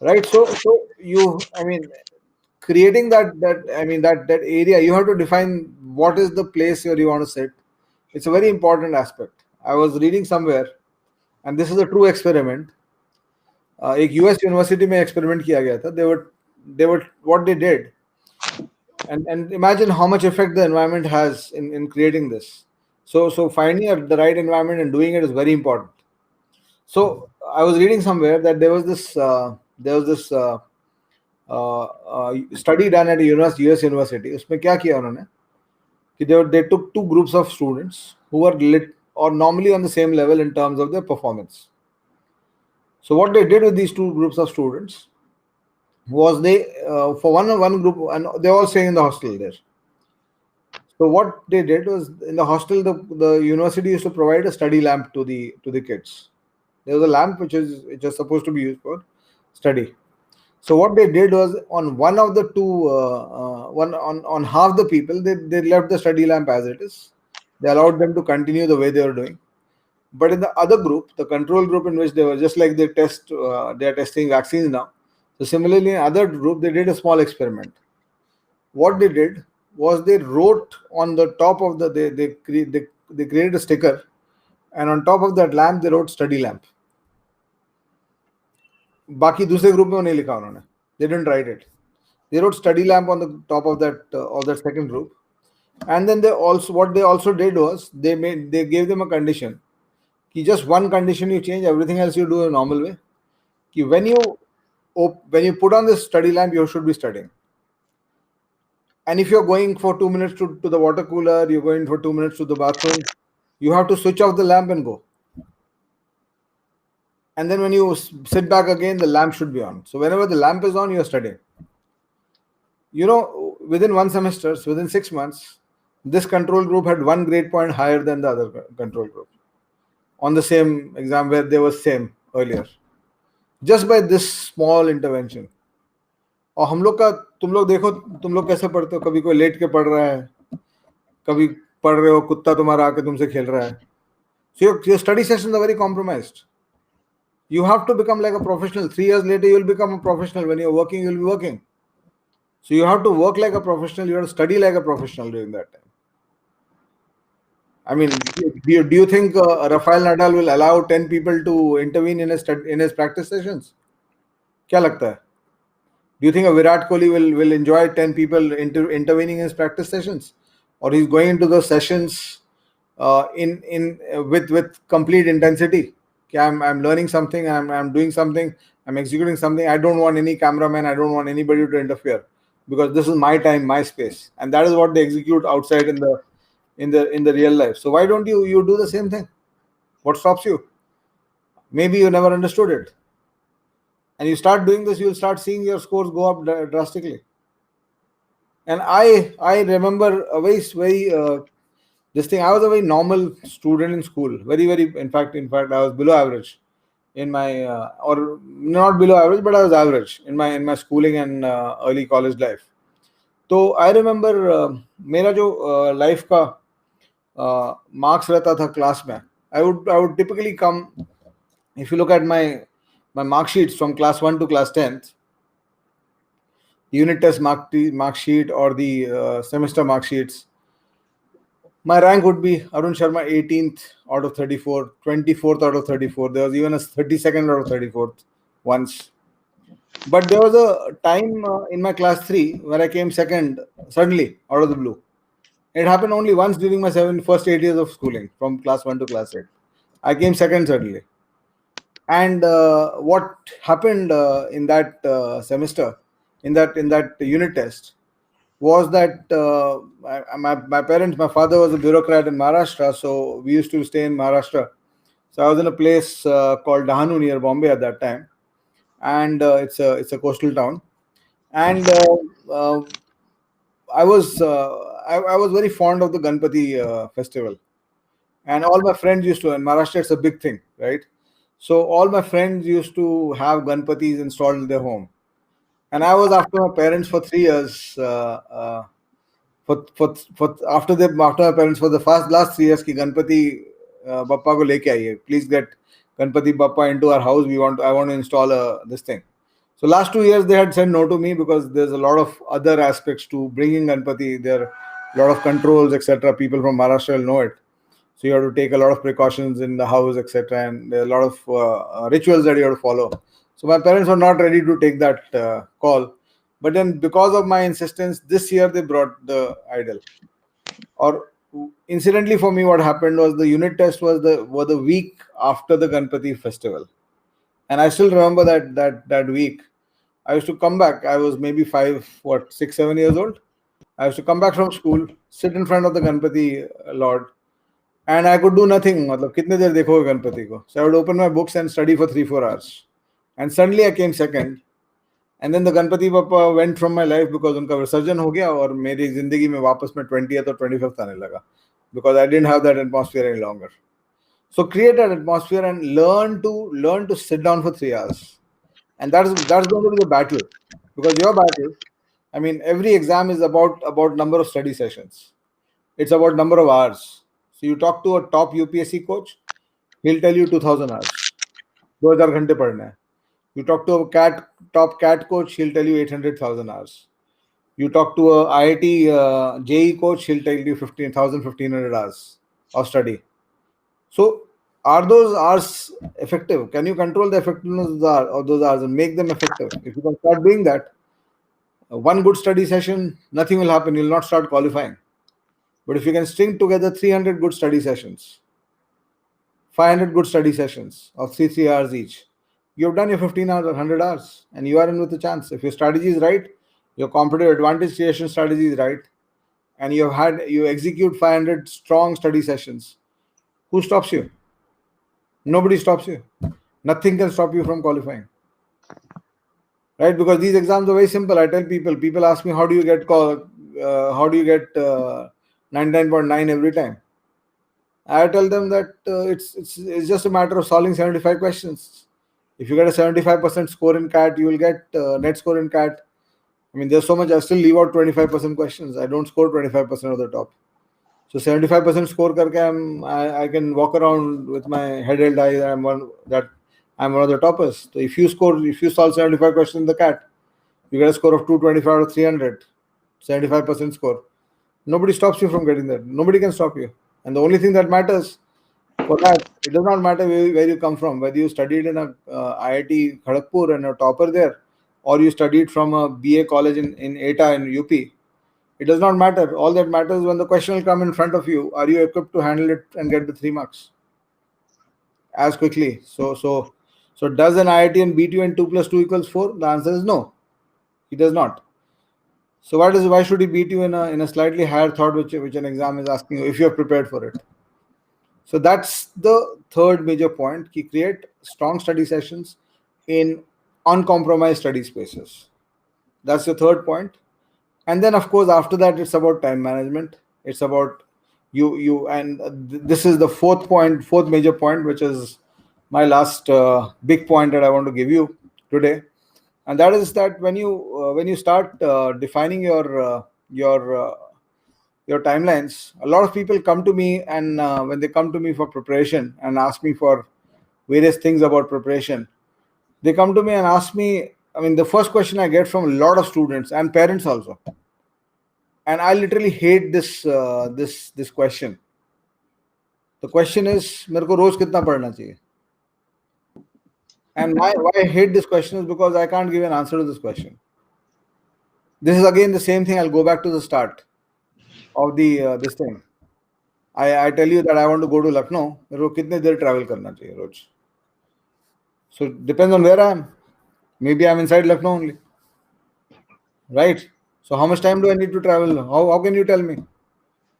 right? So you, I mean, creating that area, you have to define what is the place where you want to sit. It's a very important aspect. I was reading somewhere, and this is a true experiment. एक US university में experiment किया गया था. They were what they did, and imagine how much effect the environment has in creating this. So finding the right environment and doing it is very important. So I was reading somewhere that there was this study done at a US university. उसमें क्या किया उन्होंने कि they took 2 groups of students who were normally on the same level in terms of their performance. So what they did with these 2 groups of students was they for one group, and they all staying in the hostel there. So what they did was, in the hostel, the university used to provide a study lamp to the kids. There was a lamp which is supposed to be used for study. So what they did was, on one of the two, one on half the people, they left the study lamp as it is. They allowed them to continue the way they were doing. But in the other group, the control group, in which they were just like they are testing vaccines now. So similarly, in other group, they did a small experiment. What they did was, they wrote on the top of the they created a sticker, and on top of that lamp they wrote study lamp. बाकी दूसरे group में वो नहीं लिखा उन्होंने. They didn't write it. They wrote study lamp on the top of that second group. And then what they also did was, they gave them a condition. Ki just one condition you change, everything else you do in a normal way. Ki when you put on this study lamp, you should be studying. And if you're going for 2 minutes to the water cooler, you're going for 2 minutes to the bathroom, you have to switch off the lamp and go. And then when you sit back again, the lamp should be on. So whenever the lamp is on, you're studying. Within one semester, within 6 months, this control group had 1 grade point higher than the other control group on the same exam where they were same earlier, just by this small intervention. और हम लोग का, तुम लोग देखो, तुम लोग कैसे पढ़ते हो, कभी कोई लेट के पढ़ रहा है, कभी पढ़ रहे हो, कुत्ता तुम्हारा आके तुमसे खेल रहा है. So your study sessions are very compromised. You have to become like a professional. 3 years later, you will become a professional. When you're working, you will be working. So you have to work like a professional. You have to study like a professional during that time. I mean, do you think Rafael Nadal will allow 10 people to intervene in his practice sessions? क्या लगता है? Do you think a Virat Kohli will enjoy 10 people intervening in his practice sessions, or he's going into those sessions with complete intensity? I'm learning something, I'm doing something, I'm executing something. I don't want any cameraman, I don't want anybody to interfere, because this is my time, my space, and that is what they execute outside in the real life. So why don't you do the same thing? What stops you? Maybe you never understood it, and you start doing this, you'll start seeing your scores go up drastically. And I remember a very this thing. I was a very normal student in school, very in fact I was below average in my or not below average, but I was average in my schooling and early college life. So I remember मेरा जो life का marks रहता था class में, I would typically come. If you look at my mark sheets from class 1 to class 10th, unit test mark sheet or the semester mark sheets, my rank would be Arun Sharma 18th out of 34, 24th out of 34. There was even a 32nd out of 34th once. But there was a time in my class 3 where I came second suddenly out of the blue. It happened only once during my first 8 years of schooling, from class 1 to class 8. I came second suddenly. And what happened in that semester, in that unit test, was that my parents, my father was a bureaucrat in Maharashtra, so we used to stay in Maharashtra. So I was in a place called Dahanu near Bombay at that time, and it's a coastal town. And I was very fond of the Ganpati festival, and all my friends used to. In Maharashtra, it's a big thing, right? So all my friends used to have Ganpatis installed in their home. And I was after my parents for 3 years. After my parents for the last 3 years, ki Ganpati Bappa ko leke aiye. Please get Ganpati Bappa into our house. I want to install this thing. So last 2 years they had said no to me, because there's a lot of other aspects to bringing Ganpati. There are a lot of controls, etc. People from Maharashtra will know it. So you have to take a lot of precautions in the house, etc. And there are a lot of rituals that you have to follow. So my parents were not ready to take that call. But then, because of my insistence, this year they brought the idol. Or incidentally for me, what happened was, the unit test was the week after the Ganpati festival. And I still remember that week. I used to come back. I was maybe 6, 7 years old. I used to come back from school, sit in front of the Ganpati Lord, and I could do nothing. मतलब कितने देर देखोगे गणपति को? So I would open my books and study for 3-4 hours. And suddenly I came second. And then the Ganpati Bappa went from my life, because उनका विसर्जन हो गया, और मेरी जिंदगी में वापस में 20th or 25th आने लगा, because I didn't have that atmosphere any longer. So create that atmosphere and learn to sit down for 3 hours. And that's going to be the battle, because your battle, I mean, every exam is about number of study sessions. It's about number of hours. So you talk to a top UPSC coach, he'll tell you 2000 hours. 2000 घंटे पढ़ना है. You talk to a top CAT coach, he'll tell you 800,000 hours. You talk to a IIT JE coach, he'll tell you 1500 hours of study. So are those hours effective? Can you control the effectiveness of those hours and make them effective? If you can start doing that, one good study session, nothing will happen. You'll not start qualifying. But if you can string together 300 good study sessions, 500 good study sessions of 3 hours each, you've done your 15 hours or 100 hours, and you are in with a chance. If your strategy is right, your competitive advantage creation strategy is right, and you execute 500 strong study sessions, who stops you? Nobody stops you. Nothing can stop you from qualifying. Right? Because these exams are very simple. I tell people ask me, how do you get 99.9 every time? I tell them that it's just a matter of solving 75 questions. If you get a 75% score in CAT, you will get net score in CAT. I mean, there's so much. I still leave out 25% questions. I don't score 25% of the top. So 75% score karke I can walk around with my head held high. I'm one of the toppers. So if you solve 75 questions in the CAT, you get a score of 225 or 300, 75% score. Nobody stops you from getting that. Nobody can stop you. And the only thing that matters for that, it does not matter where you come from, whether you studied in a IIT Kharagpur and a topper there, or you studied from a BA college in ETA in UP. It does not matter. All that matters when the question will come in front of you, are you equipped to handle it and get the 3 marks as quickly? So does an IITian beat you in 2 plus 2 equals 4? The answer is no. He does not. So why should he beat you in a slightly higher thought which an exam is asking you if you're prepared for it? So that's the third major point. Create strong study sessions in uncompromised study spaces. That's the third point. And then, of course, after that, it's about time management. It's about this is the fourth major point, which is my last big point that I want to give you today. And that is that when you start defining your timelines, a lot of people come to me, and when they come to me for preparation and ask me for various things about preparation, they come to me and ask me. I mean, the first question I get from a lot of students and parents also, and I literally hate this question. The question is, मेरे को रोज कितना पढ़ना चाहिए? And why I hate this question is because I can't give an answer to this question. This is again the same thing. I'll go back to the start of the this thing. I tell you that I want to go to Lucknow. मेरे को कितने देर travel करना चाहिए रोज? So it depends on where I am. Maybe I'm inside Lucknow only. Right? So how much time do I need to travel? How can you tell me?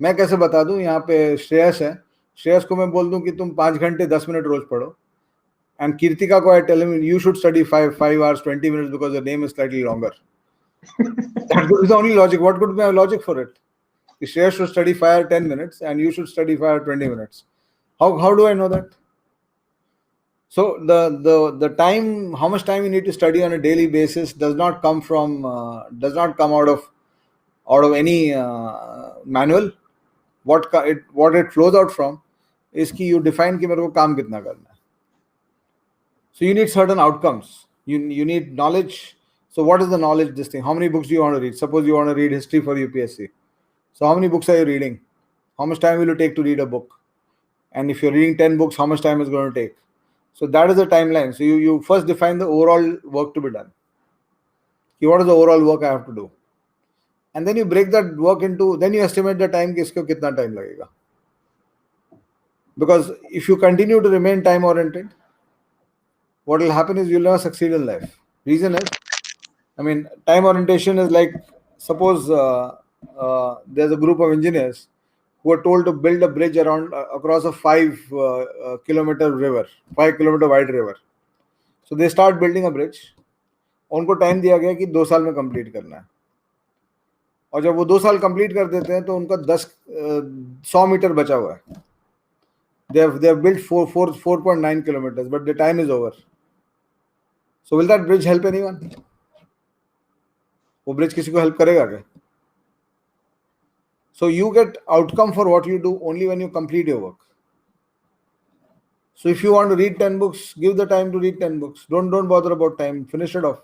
मैं कैसे बता दूं? यहाँ पे श्रेयस है. श्रेयस को मैं बोल दूं कि तुम 5 घंटे 10 मिनट रोज पढ़ो. And Kirtika ko I tell him you should study 5 hours 20 minutes because your name is slightly longer. That is the only logic. What could be a logic for it? Shreya should study 5 or 10 minutes and you should study 5 or 20 minutes. How do I know that? So the time, how much time you need to study on a daily basis does not come out of any manual. What it flows out from is कि you define कि मेरे को काम कितना करना है. So you need certain outcomes. You need knowledge. So what is the knowledge? This thing. How many books do you want to read? Suppose you want to read history for UPSC. So how many books are you reading? How much time will you take to read a book? And if you're reading 10 books, how much time is going to take? So that is the timeline. So you first define the overall work to be done. What is the overall work I have to do? And then you break that work into, then you estimate the time, kisko kitna time lagega. Because if you continue to remain time oriented, what will happen is you'll never succeed in life. Reason is, I mean, time orientation is like, suppose there's a group of engineers who are told to build a bridge across a 5-kilometer river, 5-kilometer wide river. So they start building a bridge. उनको time दिया गया कि 2 साल में complete करना है. और जब वो 2 साल कंप्लीट कर देते हैं तो उनका 100 मीटर बचा हुआ है. They have built 4.9 kilometers, but the time is over. So will that bridge help anyone? वो bridge किसी को help करेगा क्या? So you get outcome for what you do only when you complete your work. So if you want to read 10 books, give the time to read 10 books. Don't bother about time. Finish it off.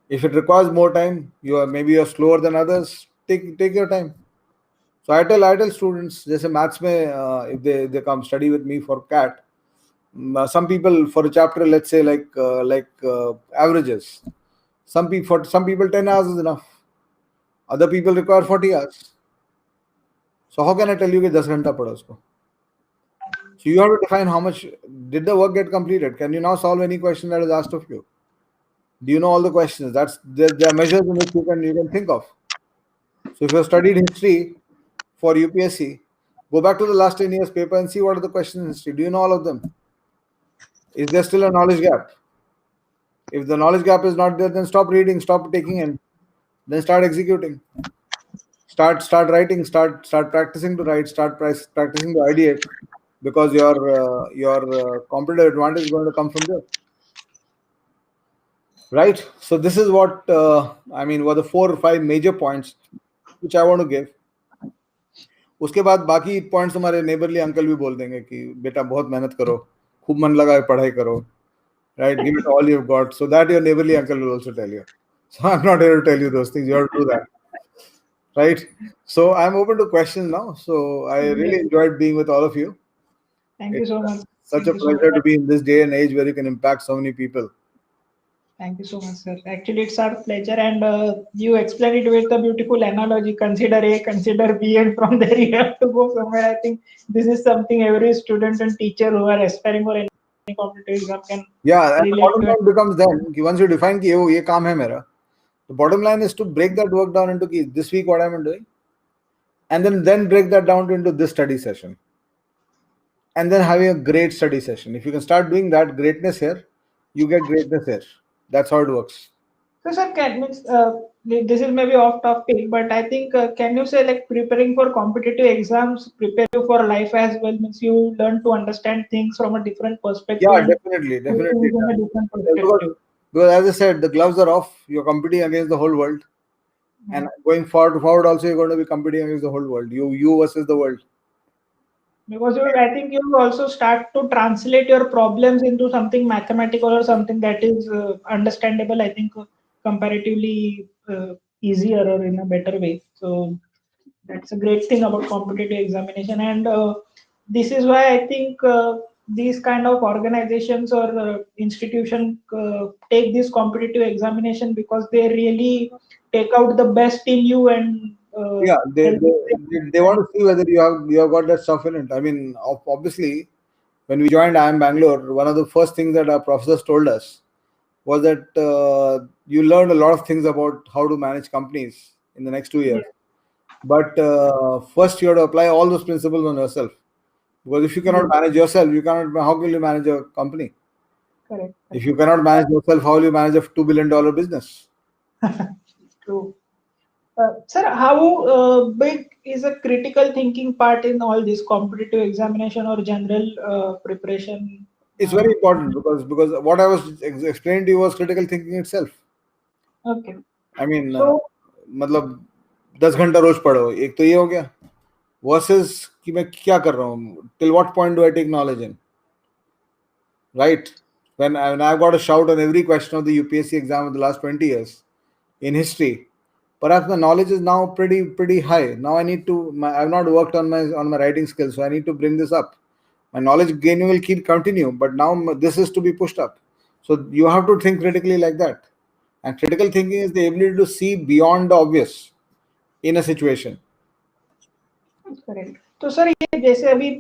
If it requires more time, maybe you're slower than others. Take your time. So I tell students, जैसे maths में, if they come study with me for CAT, some people for a chapter, let's say averages. For some people 10 hours is enough. Other people require 40 hours. So how can I tell you कि 10 घंटा पढ़ो उसको? So you have to define how much did the work get completed. Can you now solve any question that is asked of you? Do you know all the questions? There are measures in which you can think of. So if you have studied history for UPSC, go back to the last 10 years paper and see what are the questions in history. Do you know all of them? Is there still a knowledge gap? If the knowledge gap is not there, then stop reading, stop taking in, then start executing. Start writing, start practicing to write, start practicing to ideate, because your competitive advantage is going to come from there. Right. So this is what were the 4 or 5 major points which I want to give. उसके बाद बाकी points हमारे neighbourly uncle भी बोल देंगे कि बेटा बहुत मेहनत करो, खूब मन लगाए पढ़ाई करो, right? Give it all you've got, so that your neighborly uncle will also tell you. So I'm not here to tell you those things. You have to do that, right? So I'm open to questions now. So I really enjoyed being with all of you. Thank you so much. Such a pleasure to be in this day and age where you can impact so many people. Thank you so much, sir. Actually, it's our pleasure, and you explained it with a beautiful analogy. Consider A, consider B, and from there you have to go somewhere. I think this is something every student and teacher who are aspiring for any competitive exam can. Yeah, and the bottom line becomes then, once you define कि ये काम है मेरा, the bottom line is to break that work down into this week what I'm doing, and then break that down into this study session, and then having a great study session. If you can start doing that, greatness here, you get greatness here. That's how it works. So, sir, this is maybe off topic, but I think can you say like preparing for competitive exams prepare you for life as well? Means you learn to understand things from a different perspective. Yeah, definitely. Because as I said, the gloves are off. You're competing against the whole world, and going forward also you're going to be competing against the whole world. You versus the world. Because I think you also start to translate your problems into something mathematical or something that is understandable. I think comparatively easier or in a better way. So that's a great thing about competitive examination, and this is why I think these kind of organizations or institution take this competitive examination, because they really take out the best in you, and they want to see whether you have got that stuff in it. I mean, obviously, when we joined IIM Bangalore, one of the first things that our professors told us was that you learned a lot of things about how to manage companies in the next 2 years. But first you have to apply all those principles on yourself. Because if you cannot manage yourself, how will you manage a company? Correct. If you cannot manage yourself, how will you manage a $2 billion business? True. Sir, how big is a critical thinking part in all this competitive examination or general preparation? It's very important because what I was explaining to you was critical thinking itself. Okay. I mean, मतलब 10 घंटा रोज पढ़ो, एक तो ये हो गया, versus कि मैं क्या कर रहा हूँ, till what point do I take knowledge in, right? When I've got a shout on every question of the UPSC exam of the last 20 years in history, perhaps my knowledge is now pretty high. Now I need to, I've not worked on my writing skills, so I need to bring this up. My knowledge gaining will continue, but now this is to be pushed up. So you have to think critically like that. And critical thinking is the ability to see beyond the obvious in a situation. Correct. तो sir ये जैसे अभी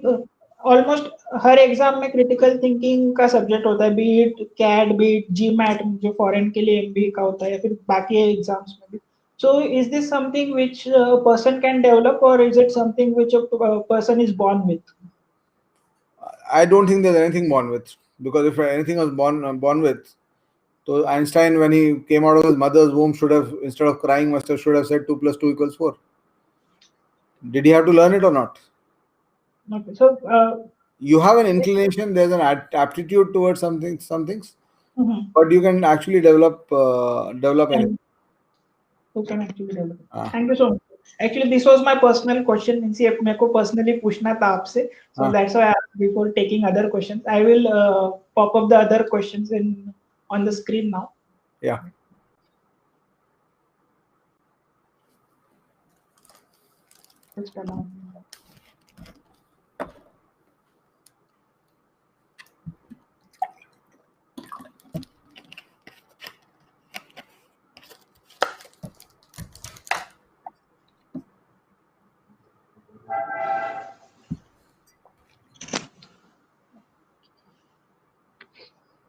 almost हर exam में critical thinking का subject होता है, be it CAT, be it GMAT जो फॉरेन के लिए एमबीए का होता है, या फिर बाकी एग्जाम्स में भी. So is this something which a person can develop, or is it something which a person is born with? I don't think there's anything born with, because if anything was born with, so Einstein, when he came out of his mother's womb, should have, instead of crying, should have said 2 + 2 = 4. Did he have to learn it or not? Okay. So you have an inclination, there's an aptitude towards some things. but you can actually develop anything. You can actually develop. Thank you so much. Actually, this was my personal question. Means ये मेरे को personally पूछना था आपसे. So that's why before taking other questions, I will pop up the other questions on the screen now. Yeah.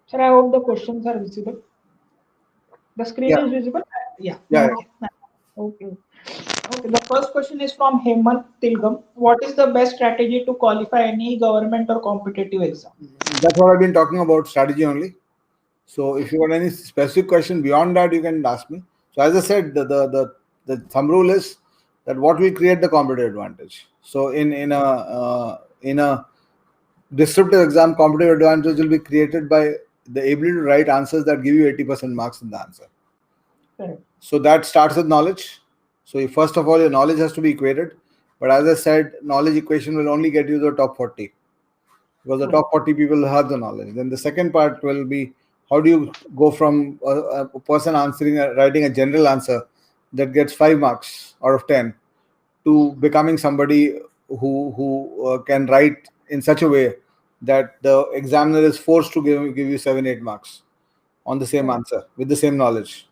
Sir, I hope the questions are visible. The screen is visible? Yeah. Okay. Okay. The first question is from Hemant Tilgam. What is the best strategy to qualify any government or competitive exam? That's what I've been talking about, strategy only. So if you want any specific question beyond that, you can ask me. So as I said, the thumb rule is that what will create the competitive advantage. So in a descriptive exam, competitive advantage will be created by the ability to write answers that give you 80% marks in the answer. Correct. So that starts with knowledge. So first of all, your knowledge has to be equated. But as I said, knowledge equation will only get you the top 40. Because the top 40 people have the knowledge. Then the second part will be, how do you go from a person writing a general answer that gets 5 marks out of 10 to becoming somebody who can write in such a way that the examiner is forced to give you 7-8 marks on the same answer with the same knowledge.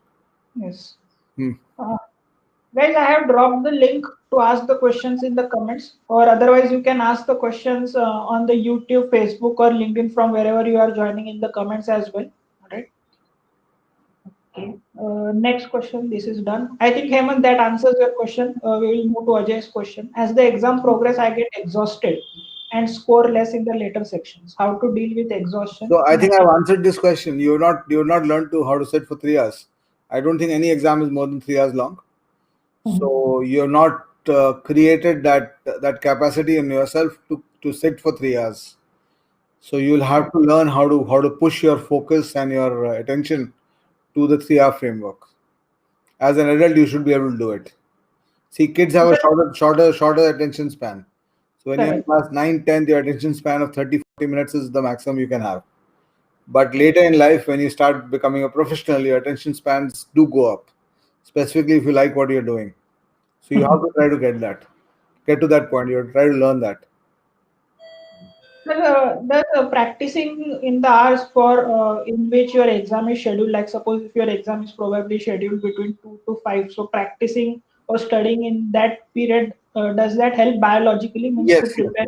Yes. Guys, I have dropped the link to ask the questions in the comments, or otherwise you can ask the questions on the YouTube, Facebook, or LinkedIn from wherever you are joining in the comments as well. All right. Okay. Next question. This is done. I think Hemant, that answers your question. We will move to Ajay's question. As the exam progress, I get exhausted and score less in the later sections. How to deal with exhaustion? So I think I've answered this question. You've not learned how to sit for 3 hours. I don't think any exam is more than 3 hours long. So you're not created that capacity in yourself to sit for 3 hours. So you'll have to learn how to push your focus and your attention to the 3-hour framework. As an adult, you should be able to do it. See, kids have a shorter attention span. So when you're in class 9, 10, your attention span of 30, 40 minutes is the maximum you can have. But later in life, when you start becoming a professional, your attention spans do go up, specifically if you like what you're doing. So you have to try to get to that point. You have to try to learn that. That practicing in the hours for in which your exam is scheduled, like suppose if your exam is probably scheduled between 2 to 5, so practicing or studying in that period, does that help biologically? Means to prepare?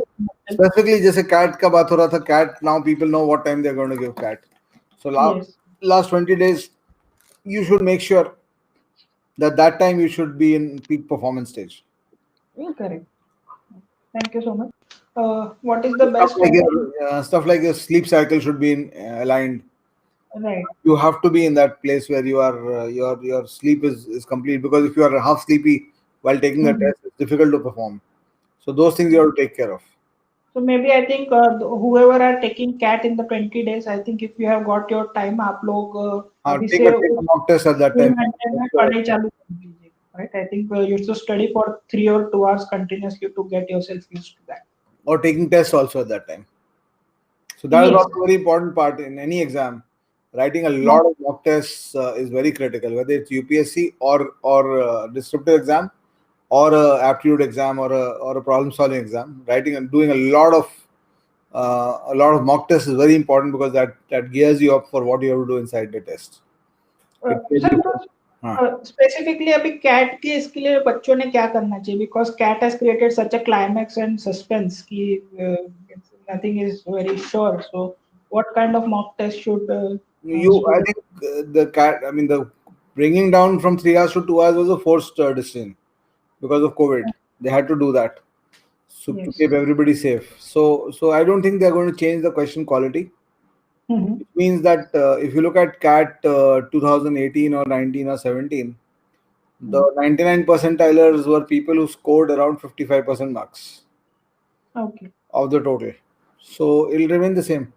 Specifically, just a CAT ka baat ho raha tha. CAT, now people know what time they're going to give CAT. So last 20 days, you should make sure that time you should be in peak performance stage. Correct. Thank you so much. What is the best stuff like your sleep cycle should be aligned. Right. You have to be in that place where you are your sleep is complete, because if you are half sleepy while taking the test, it's difficult to perform. So those things you have to take care of. So maybe I think whoever are taking CAT in the 20 days, I think if you have got your time, आप लोग take a mock test at that time. Right? I think you should study for 3 or 2 hours continuously to get yourself used to that. Or taking tests also at that time. So that is also a very important part in any exam. Writing a lot of mock tests is very critical, whether it's UPSC or descriptive exam, or a aptitude exam, or a problem solving exam. Writing and doing a lot of mock tests is very important, because that gears you up for what you have to do inside the test. Specifically अभी CAT के इसके लिए बच्चों ने क्या करना चाहिए? Because CAT has created such a climax and suspense कि nothing is very sure. So what kind of mock test should I think the bringing down from 3 hours to 2 hours was a forced decision because of COVID. They had to do that to keep everybody safe. So I don't think they're going to change the question quality. It means that if you look at CAT 2018 or 19 or 17, the 99 percentilers were people who scored around 55% marks of the total. So it'll remain the same.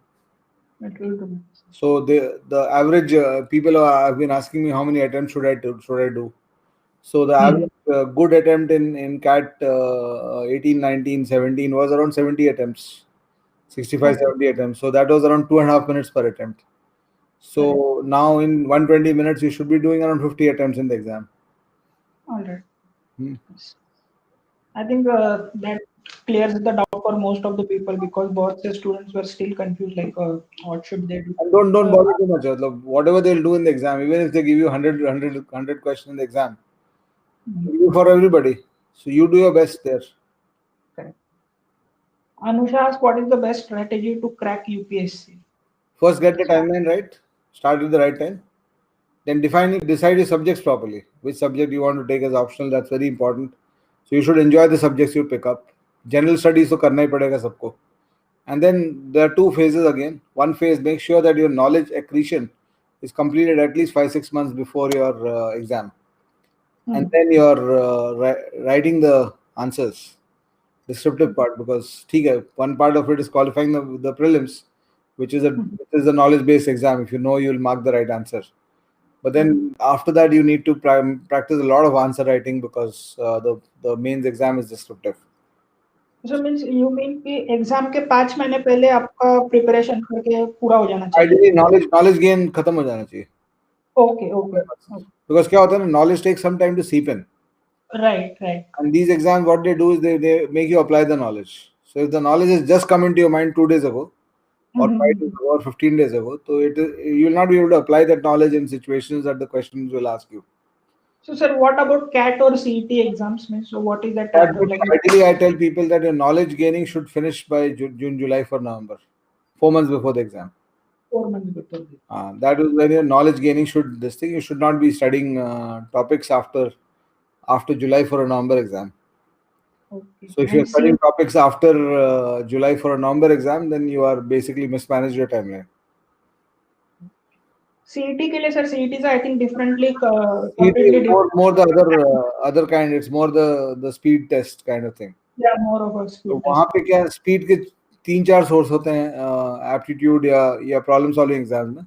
It will remain. So the average people have been asking me how many attempts should I do. So the Hmm. average good attempt in CAT 18, 19, 17 was around 70 attempts, 65, Okay. 70 attempts. So that was around 2.5 minutes per attempt. Correct. So now in 120 minutes, you should be doing around 50 attempts in the exam. All right. Hmm. Yes. I think that clears the doubt for most of the people because both the students were still confused, like what should they do. And don't Uh, bother too much. Like, whatever they'll do in the exam, even if they give you 100 questions in the exam, mhm. it'll be for everybody. So you do your best there. Correct. Anusha asked, what is the best strategy to crack UPSC? First, get the timeline right. Start with the right time. Then decide your subjects properly. Which subject you want to take as optional. That's very important. So you should enjoy the subjects you pick up. General studies तो करना ही पड़ेगा सबको. And then there are two phases again. One phase, make sure that your knowledge accretion is completed at least 5-6 months before your exam. And Hmm. then you're writing the answers, descriptive part, because ठीक है, one part of it is qualifying the prelims, Hmm. which is a knowledge based exam. If you know, you'll mark the right answer. But Correct. then after that, you need to practice a lot of answer writing because the mains exam is descriptive. So means you mean कि exam के 5 महीने पहले आपका preparation करके पूरा हो जाना चाहिए. Ideally, knowledge gain खत्म हो जाना चाहिए. Okay okay. Because क्या होता है ना, knowledge takes some time to seep in. Right right. And these exams, what they do is they make you apply the knowledge. So if the knowledge has just come into your mind 2 days ago, or 5 days ago, or 15 days ago, so you will not be able to apply that knowledge in situations that the questions will ask you. So sir, what about CAT or CET exams? Means so what is that like Ideally, I tell people that your knowledge gaining should finish by June, July, for November, 4 months before the exam. 4 months before this? That is when your knowledge gaining should this thing. You should not be studying topics after July for a November exam. Okay. So if you're And studying topics after July for a November exam, then you are basically mismanaged your timeline. CET के लिए sir CET से I think differently CET is completely more the different. other kind. It's more the speed test kind of thing. Yeah, more of a तो speed वहाँ test. पे क्या speed के 3-4 source होते हैं एप्टीट्यूड या प्रॉब्लम सॉल्विंग एग्जाम्स में.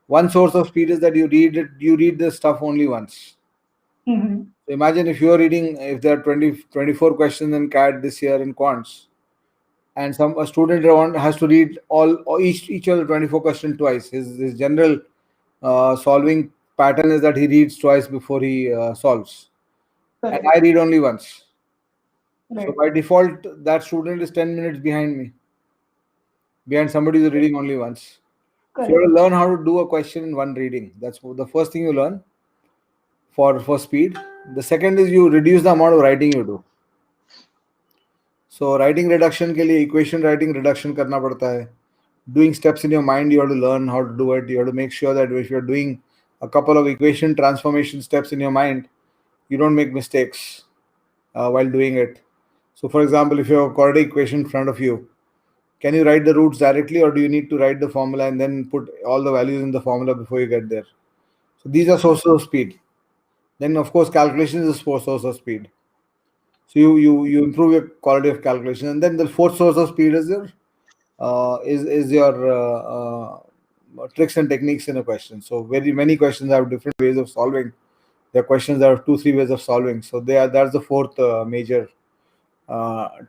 One source of speed is that you read this stuff only once. Mm-hmm. So imagine if there are 24 questions in CAT this year in quants, and a student has to read each of the 24 questions twice. His general solving pattern is that he reads twice before he solves, and Correct. I read only once. So Right. by default, that student is 10 minutes behind me, behind somebody who's reading only once. So you Correct. have to learn how to do a question in one reading. That's the first thing you learn for speed. The second is you reduce the amount of writing you do. So writing reduction के लिए equation writing reduction करना पड़ता है. Doing steps in your mind, you have to learn how to do it. You have to make sure that if you're doing a couple of equation transformation steps in your mind, you don't make mistakes while doing it. So for example, if you have a quadratic equation in front of you, can you write the roots directly, or do you need to write the formula and then put all the values in the formula before you get there? So these are sources of speed. Then of course calculation is a source of speed. So you improve your quality of calculation, and then the fourth source of speed is your tricks and techniques in a question. So very many questions have different ways of solving. There are questions that have 2-3 ways of solving. So that's the fourth major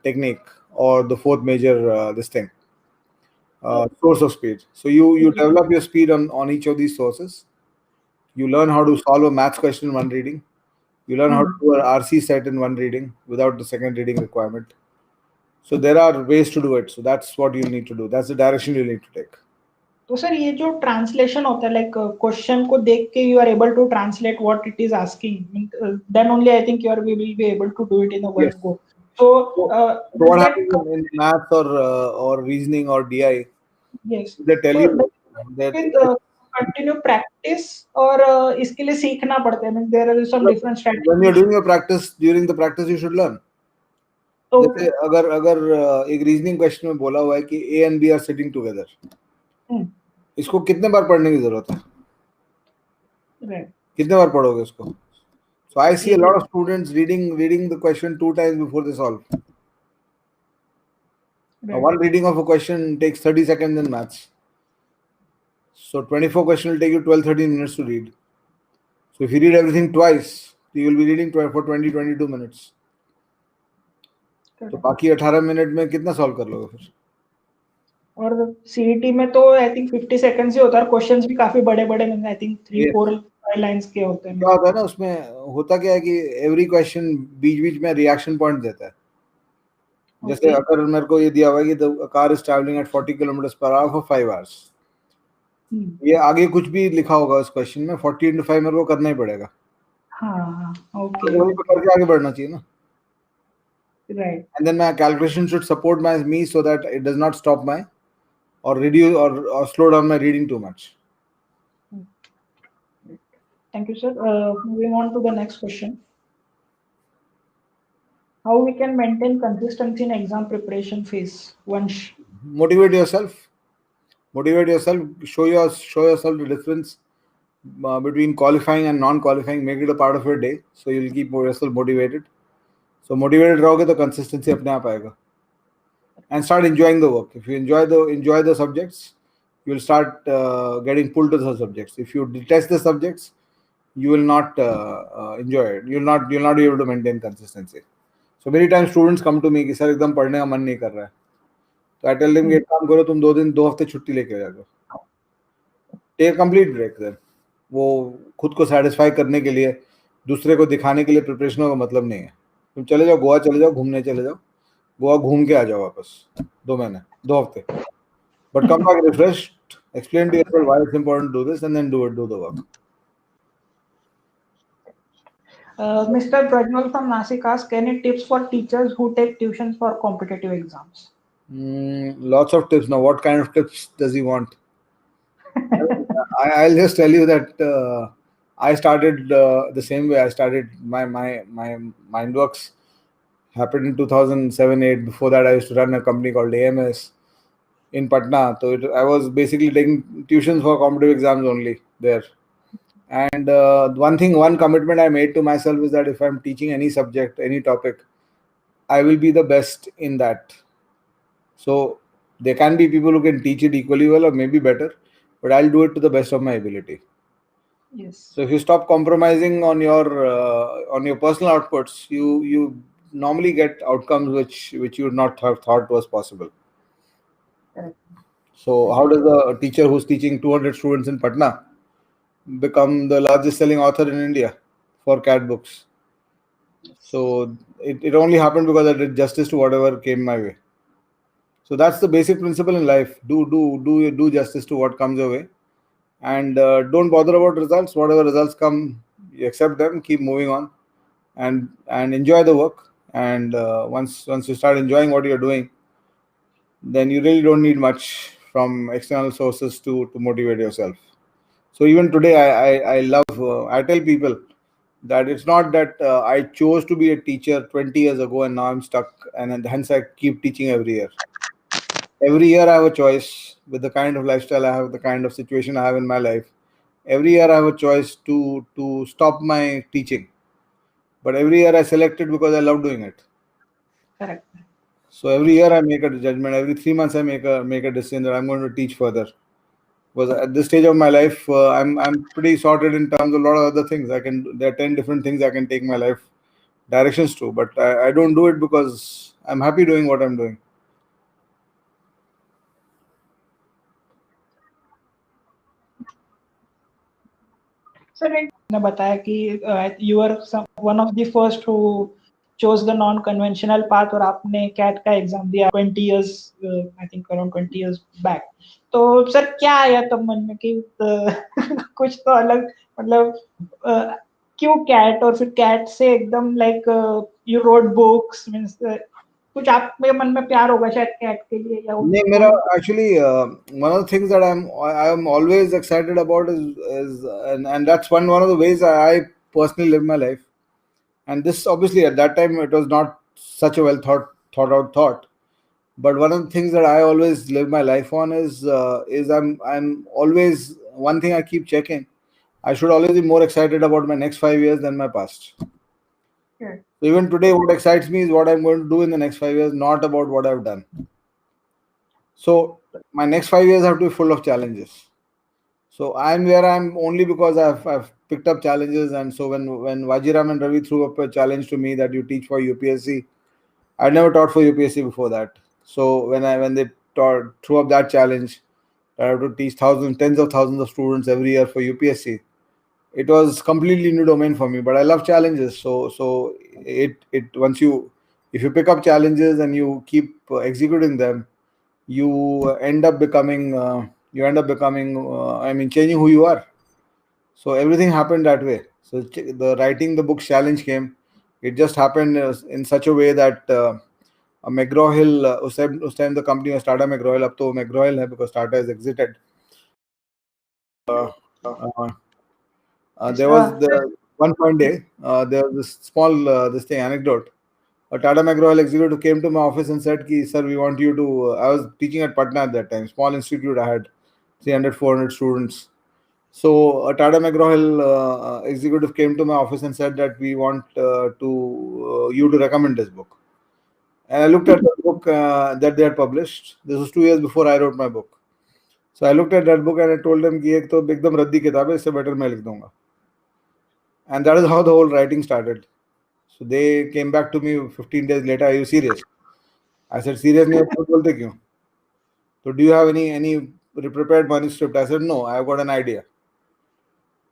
technique, or the fourth major this thing source of speed. So you develop your speed on each of these sources. You learn how to solve a maths question in one reading. You learn how to do an RC set in one reading without the second reading requirement. So there are ways to do it. So that's what you need to do. That's the direction you need to take. तो sir ये जो translation होता है like question को देख के you are able to translate what it is asking then only I think you are we will be able to do it in a one Yes. Go so So does what that happens in maths or reasoning or DI? yes They tell so you does that with continue practice और इसके लिए सीखना पड़ता है mean there are some different when you're strategies doing your practice, during the practice you should learn. जैसे अगर एक reasoning question में बोला हुआ है कि A and B are sitting together, इसको कितने बार पढ़ने की जरूरत है? कितने बार पढ़ोगे इसको? So I see a lot of students reading the question 2 times before they solve. One reading of a question takes 30 seconds in maths. So 24 questions will take you 12-13 minutes to read. So if you read everything twice, you will be reading for 20-22 minutes. तो बाकी 18 minute में कितना solve कर लोगे फिर? और CET में तो आई थिंक 50 सेकंड्स ही होता है और क्वेश्चंस भी काफी बड़े-बड़े आई थिंक 3-4 लाइंस के होते हैं. क्या होता है ना उसमें, होता क्या है कि एवरी क्वेश्चन बीच-बीच में रिएक्शन पॉइंट देता है. जैसे अगर मेरे को ये दिया हुआ है कि the car is travelling eight 40 kilometre per hour for 5 hours, ये आगे कुछ भी लिखा होगा उस क्वेश्चन में, 40 into 5 मेरे को करना ही पड़ेगा. हाँ, ओके. वही करके आगे बढ़ना चाहिए ना. Right. And then my calculation should support me so that it does not stop my or reduce or slow down my reading too much. Thank you, sir. Moving on to the next question. How we can maintain consistency in exam preparation phase? Motivate yourself. Show yourself the difference between qualifying and non-qualifying. Make it a part of your day, so you'll keep yourself motivated. So motivated रहोगे तो consistency अपने आप आएगा. And start enjoying the work. If you enjoy the subjects, you will start getting pulled to the subjects. If you detest the subjects, you will not enjoy it. You'll not be able to maintain consistency. So many times students come to me कि sir एकदम पढ़ने का मन नहीं कर रहा है. तो I tell them कि एक काम करो, तुम 2 हफ्ते छुट्टी लेके आ जाओ. Take a complete break then. वो खुद को satisfy करने के लिए, दूसरे को दिखाने के लिए प्रिपरेशन का मतलब नहीं है. तुम चले जाओ, गोवा चले जाओ, घूमने चले जाओ, गोवा घूम के आ जाओ वापस 2 हफ्ते. But come back refreshed, explain to yourself why it's important to do this, and then do the work. Mr. Prajwal from Nasik asks, any tips for teachers who take tuitions for competitive exams? Lots of tips. Now, what kind of tips does he want? I'll just tell you that I started the same way. I started my Mindworks happened in 2007-8. Before that, I used to run a company called AMS in Patna. So I was basically taking tuitions for competitive exams only there. And one commitment I made to myself is that if I'm teaching any subject, any topic, I will be the best in that. So there can be people who can teach it equally well or maybe better, but I'll do it to the best of my ability. Yes. So if you stop compromising on your personal outputs, you normally get outcomes which you would not have thought was possible. Correct. So how does a teacher who's teaching 200 students in Patna become the largest selling author in India for CAT books? So it only happened because I did justice to whatever came my way. So that's the basic principle in life. Do justice to what comes your way, and don't bother about results. Whatever results come, you accept them, keep moving on, and enjoy the work. And once you start enjoying what you're doing, then you really don't need much from external sources to motivate yourself. So even today, I love. I tell people that it's not that I chose to be a teacher 20 years ago and now I'm stuck, and hence I keep teaching every year. Every year I have a choice with the kind of lifestyle I have, the kind of situation I have in my life. Every year I have a choice to stop my teaching. But every year I select it because I love doing it. Correct. So every year I make a judgment. Every 3 months I make a decision that I'm going to teach further. Because at this stage of my life, I'm pretty sorted in terms of a lot of other things. There are 10 different things I can take my life directions to, but I don't do it because I'm happy doing what I'm doing. Sir, ने बताया कि you were one of the first who chose the non-conventional path और आपने CAT का exam दिया 20 years, I think around 20 years back. तो sir क्या आया तब मन में कि कुछ तो अलग, मतलब क्यों CAT और फिर CAT से एकदम like you wrote books, means कुछ आपके मन में प्यार होगा शायद CAT के लिए या नहीं, मेरा actually one of the things that I'm always excited about is and that's one of the ways I personally live my life. And this obviously at that time it was not such a well thought out thought, but one of the things that I always live my life on is I'm always, one thing I keep checking, I should always be more excited about my next 5 years than my past. Sure. So even today, what excites me is what I'm going to do in the next 5 years, not about what I've done. So my next 5 years have to be full of challenges. So I'm where I'm only because I've picked up challenges. And so when Vajiram and Ravi threw up a challenge to me that you teach for UPSC, I never taught for UPSC before that. So when they threw up that challenge, I have to teach thousands, tens of thousands of students every year for UPSC. It was completely new domain for me, but I love challenges. So it once you if you pick up challenges and you keep executing them, you end up becoming I mean changing who you are. So everything happened that way. So the writing the book challenge came. It just happened in such a way that McGraw Hill, उस time the company was Tata McGraw Hill, अब तो McGraw Hill है because Tata has exited. Uh, uh, there was the one fine day, there was this small anecdote. A Tata McGraw executive came to my office and said, Ki, sir, we want you to. I was teaching at Patna at that time, small institute. I had 300, 400 students. So a Tata McGraw executive came to my office and said that we want you to recommend this book. And I looked at the book that they had published. This was 2 years before I wrote my book. So I looked at that book and I told them कि एक तो एकदम रद्दी किताब है, इससे better मैं लिख दूंगा. And that is how the whole writing started. So they came back to me 15 days later. Are you serious? I said, serious नहीं आप बोलते क्यों? So do you have any prepared manuscript? I said, no, I've got an idea.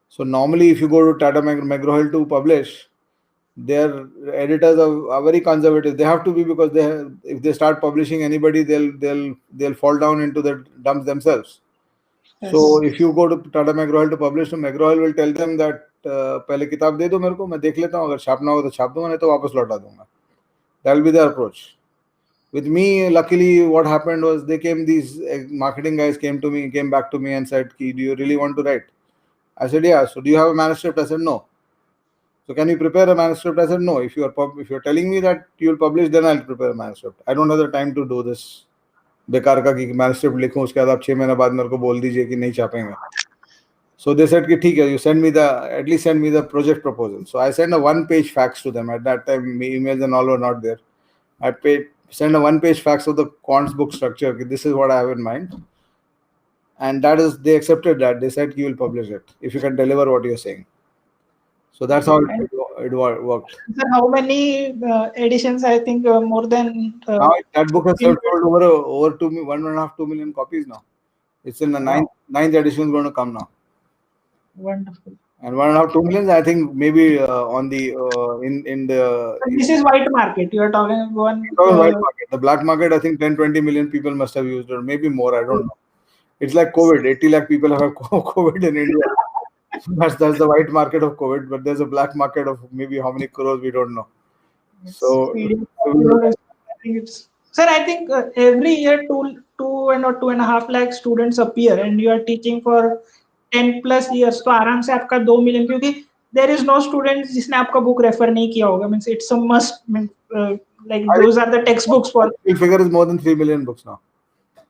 So normally, if you go to Tata McGraw Hill to publish, their editors are very conservative. They have to be because if they start publishing anybody, they'll fall down into the dumps themselves. Yes. So if you go to Tata McGraw Hill to publish, so McGraw Hill will tell them that पहले किताब दे दो मेरे को, मैं देख लेता हूँ, अगर छापना हो तो छाप दूंगा, नहीं तो वापस लौटा दूंगा. That will be their approach. With me, luckily, what happened was these marketing guys came back to me and said, do you really want to write? I said, yeah. So do you have a manuscript? I said, no. So can you prepare a manuscript? I said, no. If you're telling me that you'll publish, then I'll prepare a manuscript. I don't have the time to do this. बेकार का कि manuscript लिखूं, उसके बाद आप 6 महीने बाद मेरे को बोल दीजिए कि नहीं छापेंगे. So they said कि ठीक है, at least send me the project proposal. So I sent a 1-page fax to them. At that time, emails and all were not there. I send a 1-page fax of the quants book structure. This is what I have in mind. And they accepted that. They said you will publish it if you can deliver what you're saying. So that's how it worked. Sir, how many editions? I think more than. Now that book has sold over 1.5, 2 million copies now. It's in the ninth edition is going to come now. Wonderful. And 1.5, 2 million, I think maybe on the in the. So this is white market. You are talking one. White market. The black market, I think 10, 20 million people must have used it, or maybe more. I don't know. It's like COVID. 80 lakh people have COVID in India. That's the white market of COVID, but there's a black market of maybe how many crores we don't know. So sir, I think every year 2.5 lakh students appear, and you are teaching for 10 plus years. तो आराम से आपका 2 million, क्योंकि there is no student जिसने आपका book refer नहीं किया होगा. Means it's a must. Like those are the textbooks for. The figure is more than 3 million books now.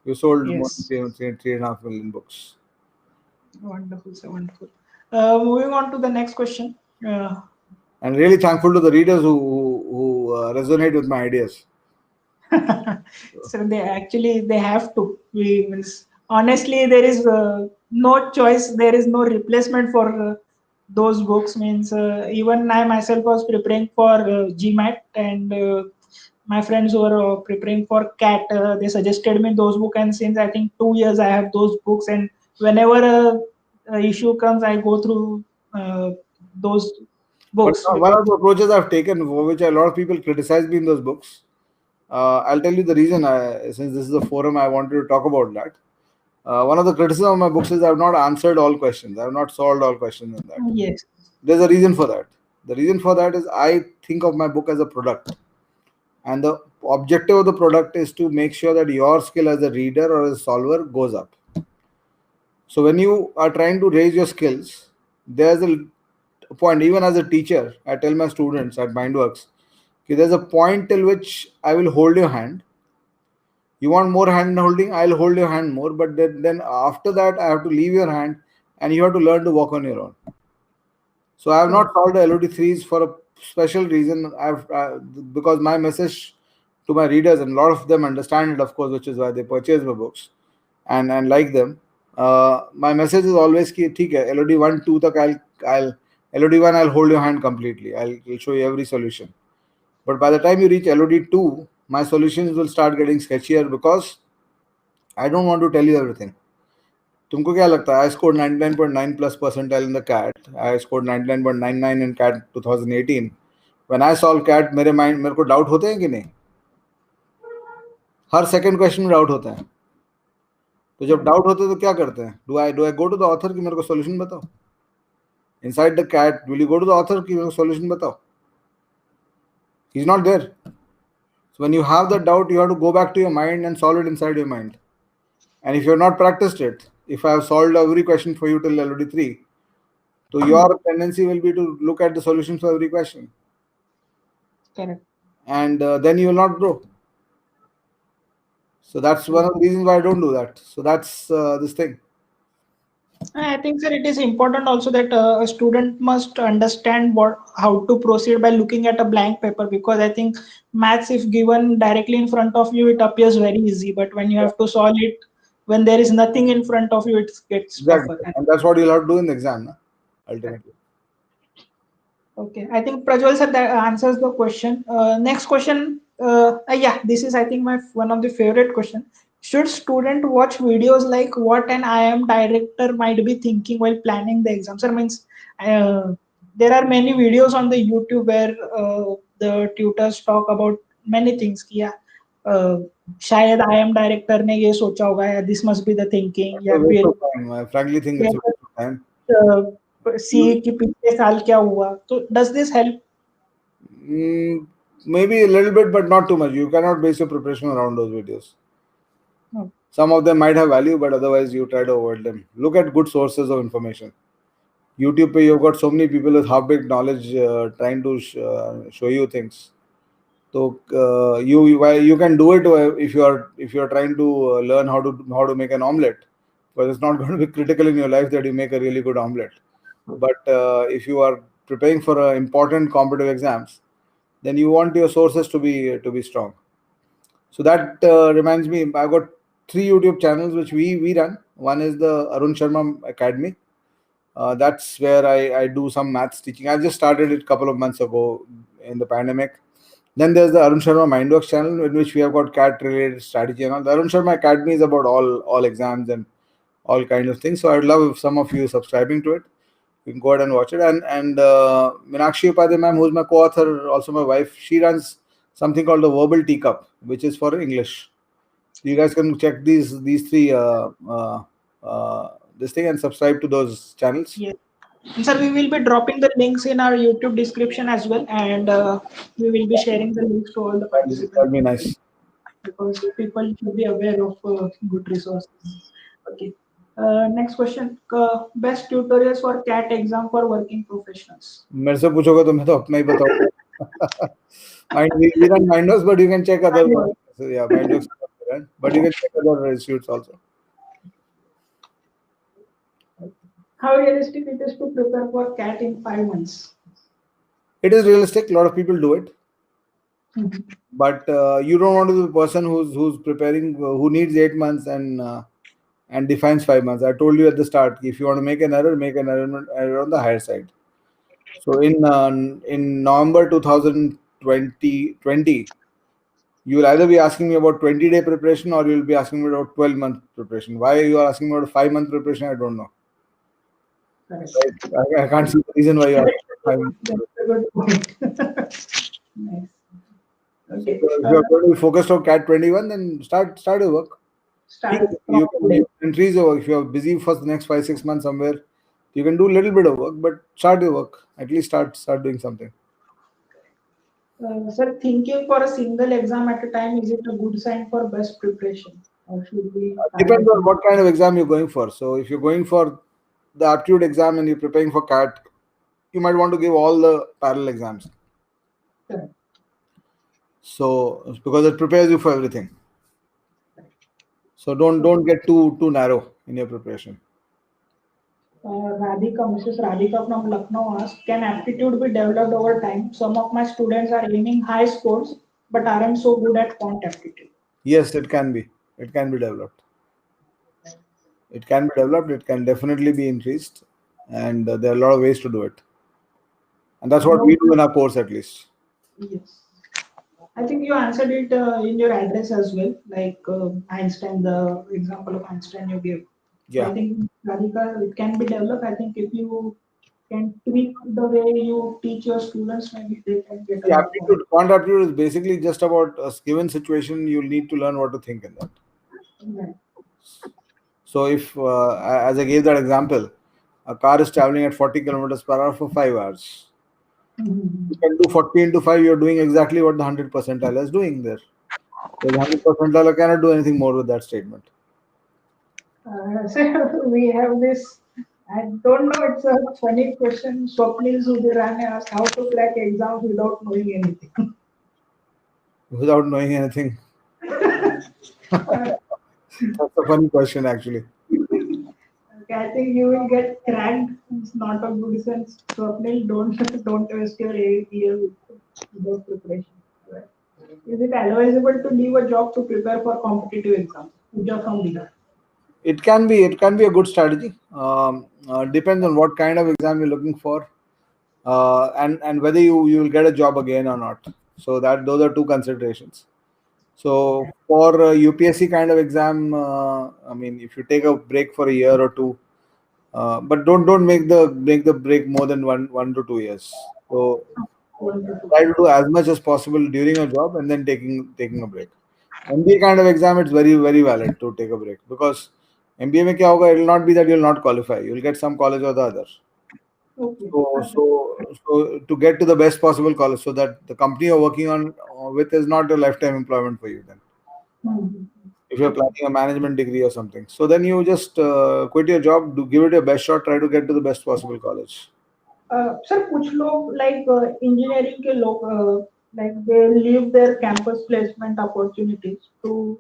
You sold more than 3.5 million books. Wonderful, sir. Wonderful. Moving on to the next question. And really thankful to the readers who resonate with my ideas. So they have to. Honestly, there is no choice. There is no replacement for those books. Even I myself was preparing for GMAT, and my friends who were preparing for CAT, they suggested me those books, and since I think 2 years I have those books, and whenever issue comes, I go through those books. But one of the approaches I've taken, for which a lot of people criticize me in those books, I'll tell you the reason. Since this is a forum, I wanted to talk about that. One of the criticisms of my books is I've not answered all questions. I've not solved all questions in that. Yes. There's a reason for that. The reason for that is I think of my book as a product. And the objective of the product is to make sure that your skill as a reader or as a solver goes up. So when you are trying to raise your skills, there's a point. Even as a teacher, I tell my students at Mindworks, there's a point till which I will hold your hand. You want more hand holding, I'll hold your hand more. But then after that, I have to leave your hand and you have to learn to walk on your own. So I have not solved the LOD3s for a special reason. Because my message to my readers, and a lot of them understand it, of course, which is why they purchase my books and like them. My message is always कि ठीक है, LOD 1 2 तक I'll LOD 1 I'll hold your hand completely. I'll show you every solution. But by the time you reach LOD 2, my solutions will start getting sketchier because I don't want to tell you everything. तुमको क्या लगता है? I scored 99.9 plus percentile in the CAT. I scored 99.99 in CAT 2018. When I solve CAT, मेरे को doubt होते हैं कि नहीं? हर सेकंड क्वेश्चन में डाउट होता है. तो जब डाउट होते हैं तो क्या करते हैं? Do I go to the author कि मेरे को सॉल्यूशन बताओ? Inside the CAT, will you go to the author कि मेरे को सॉल्यूशन बताओ? He's not there. So when you have that doubt, you have to go back to your mind and solve it inside your mind. And if you have not practiced it, if I have solved every question for you till LOD 3, so your tendency will be to look at the solutions for every question. Correct. And then you will not grow. So that's one of the reasons why I don't do that. So that's this thing. I think, sir, it is important also that a student must understand how to proceed by looking at a blank paper, because I think maths, if given directly in front of you, it appears very easy. But when you have to solve it, when there is nothing in front of you, it gets Exactly. tougher. And that's what you'll have to do in the exam, no? Ultimately. Okay, I think Prajwal sir, that answers the question. Next question, yeah, this is I think my one of the favorite question. Should student watch videos like what an IIM director might be thinking while planning the exam? Sir, means there are many videos on the YouTube where the tutors talk about many things. कि, yeah, शायद IIM director ने ये सोचा होगा, या this must be the thinking, या It's a waste फिर of time. I frankly think it's a waste of time. सी कि पिछले साल क्या हुआ. So does this help? Maybe a little bit, but not too much. You cannot base your preparation around those videos. No. Some of them might have value, but otherwise you try to avoid them. Look at good sources of information. YouTube, you've got so many people with half-baked knowledge trying to show you things. So you can do it if you are trying to learn how to make an omelette, but it's not going to be critical in your life that you make a really good omelette. But if you are preparing for important competitive exams, then you want your sources to be strong. So that reminds me, I've got 3 YouTube channels which we run. One is the Arun Sharma Academy. That's where I do some maths teaching. I just started it a couple of months ago in the pandemic. Then there's the Arun Sharma Mindworks channel, in which we have got CAT related strategy and all. The Arun Sharma Academy is about all exams and all kinds of things. So I'd love if some of you subscribing to it. You can go ahead and watch it. And Meenakshi Upadhyay ma'am, who's my co-author, also my wife, she runs something called the Verbal Teacup, which is for English. You guys can check these 3 this thing and subscribe to those channels. Yes. And sir, we will be dropping the links in our YouTube description as well, and we will be sharing the links to all the participants. That'd be nice. Because people should be aware of good resources. Okay. Next question. Best tutorials for CAT exam for working professionals. मेरे से पूछोगे तो मैं तो अपना ही बताऊंगा. We run Mindworks, but you can check other ones. So yeah, Mindworks, but you can check other institutes also. How realistic it is to prepare for CAT in 5 months? It is realistic. A lot of people do it, but you don't want to be the person who's preparing, who needs 8 months and defines 5 months. I told you at the start, if you want to make an error on the higher side. So in November 2020, you will either be asking me about 20-day preparation or you will be asking me about 12-month preparation. Why you are asking me about a 5-month preparation, I don't know. I can't see the reason why you are asking 5 months. That's a good point. Nice. Okay. So if you are going to be focused on CAT 21, then start your work. You can increase your work. If you are busy for the next 5-6 months somewhere, you can do a little bit of work, but start your work. At least start doing something. Sir, thinking for a single exam at a time, is it a good sign for best preparation? Or should we? Depends on what kind of exam you're going for. So if you're going for the Aptitude exam and you're preparing for CAT, you might want to give all the parallel exams. Correct. So because it prepares you for everything. So don't get too narrow in your preparation. Mrs. Radhika from Lucknow asked, can aptitude be developed over time? Some of my students are aiming high scores, but aren't so good at quant aptitude. Yes, it can be. It can be developed. It can be developed. It can definitely be increased, and there are a lot of ways to do it. And that's what we do in our course, at least. Yes. I think you answered it in your address as well, like Einstein, the example of Einstein you gave. So Yeah. I think Radhika, it can be developed. I think if you can tweak the way you teach your students, maybe they can get a The lot more. aptitude, quant aptitude is basically just about a given situation. You'll need to learn what to think in that. Right. So, if, as I gave that example, a car is traveling at 40 kilometers per hour for 5 hours. You can do 40 into 5, you're doing exactly what the 100 percentile is doing there. So, the 100 percentile cannot do anything more with that statement. So we have this. I don't know. It's a funny question. Swapnil Sudhirane asked how to crack exams without knowing anything. Without knowing anything. That's a funny question, actually. Okay, I think you will get cracked. It's not a good sense. Swapnil, don't waste your year without preparation. Right? Is it advisable to leave a job to prepare for competitive exams? Puja from Bihar. It can be a good strategy. Depends on what kind of exam you're looking for, and whether you will get a job again or not. So that those are two considerations. So for a UPSC kind of exam, I mean, if you take a break for a year or two, but don't make the break more than 1 to 2 years. So Wonderful. try to do as much as possible during a job and then taking a break. MBA kind of exam, it's very very valid to take a break, because MBA में क्या होगा, it will not be that you will not qualify. You will get some college or the other. Okay. So to get to the best possible college, so that the company you're working on with is not a lifetime employment for you then. Mhm. If you're planning a management degree or something, so then you just quit your job, do give it your best shot, try to get to the best possible college. Sir कुछ लोग like engineering के लोग like they leave their campus placement opportunities to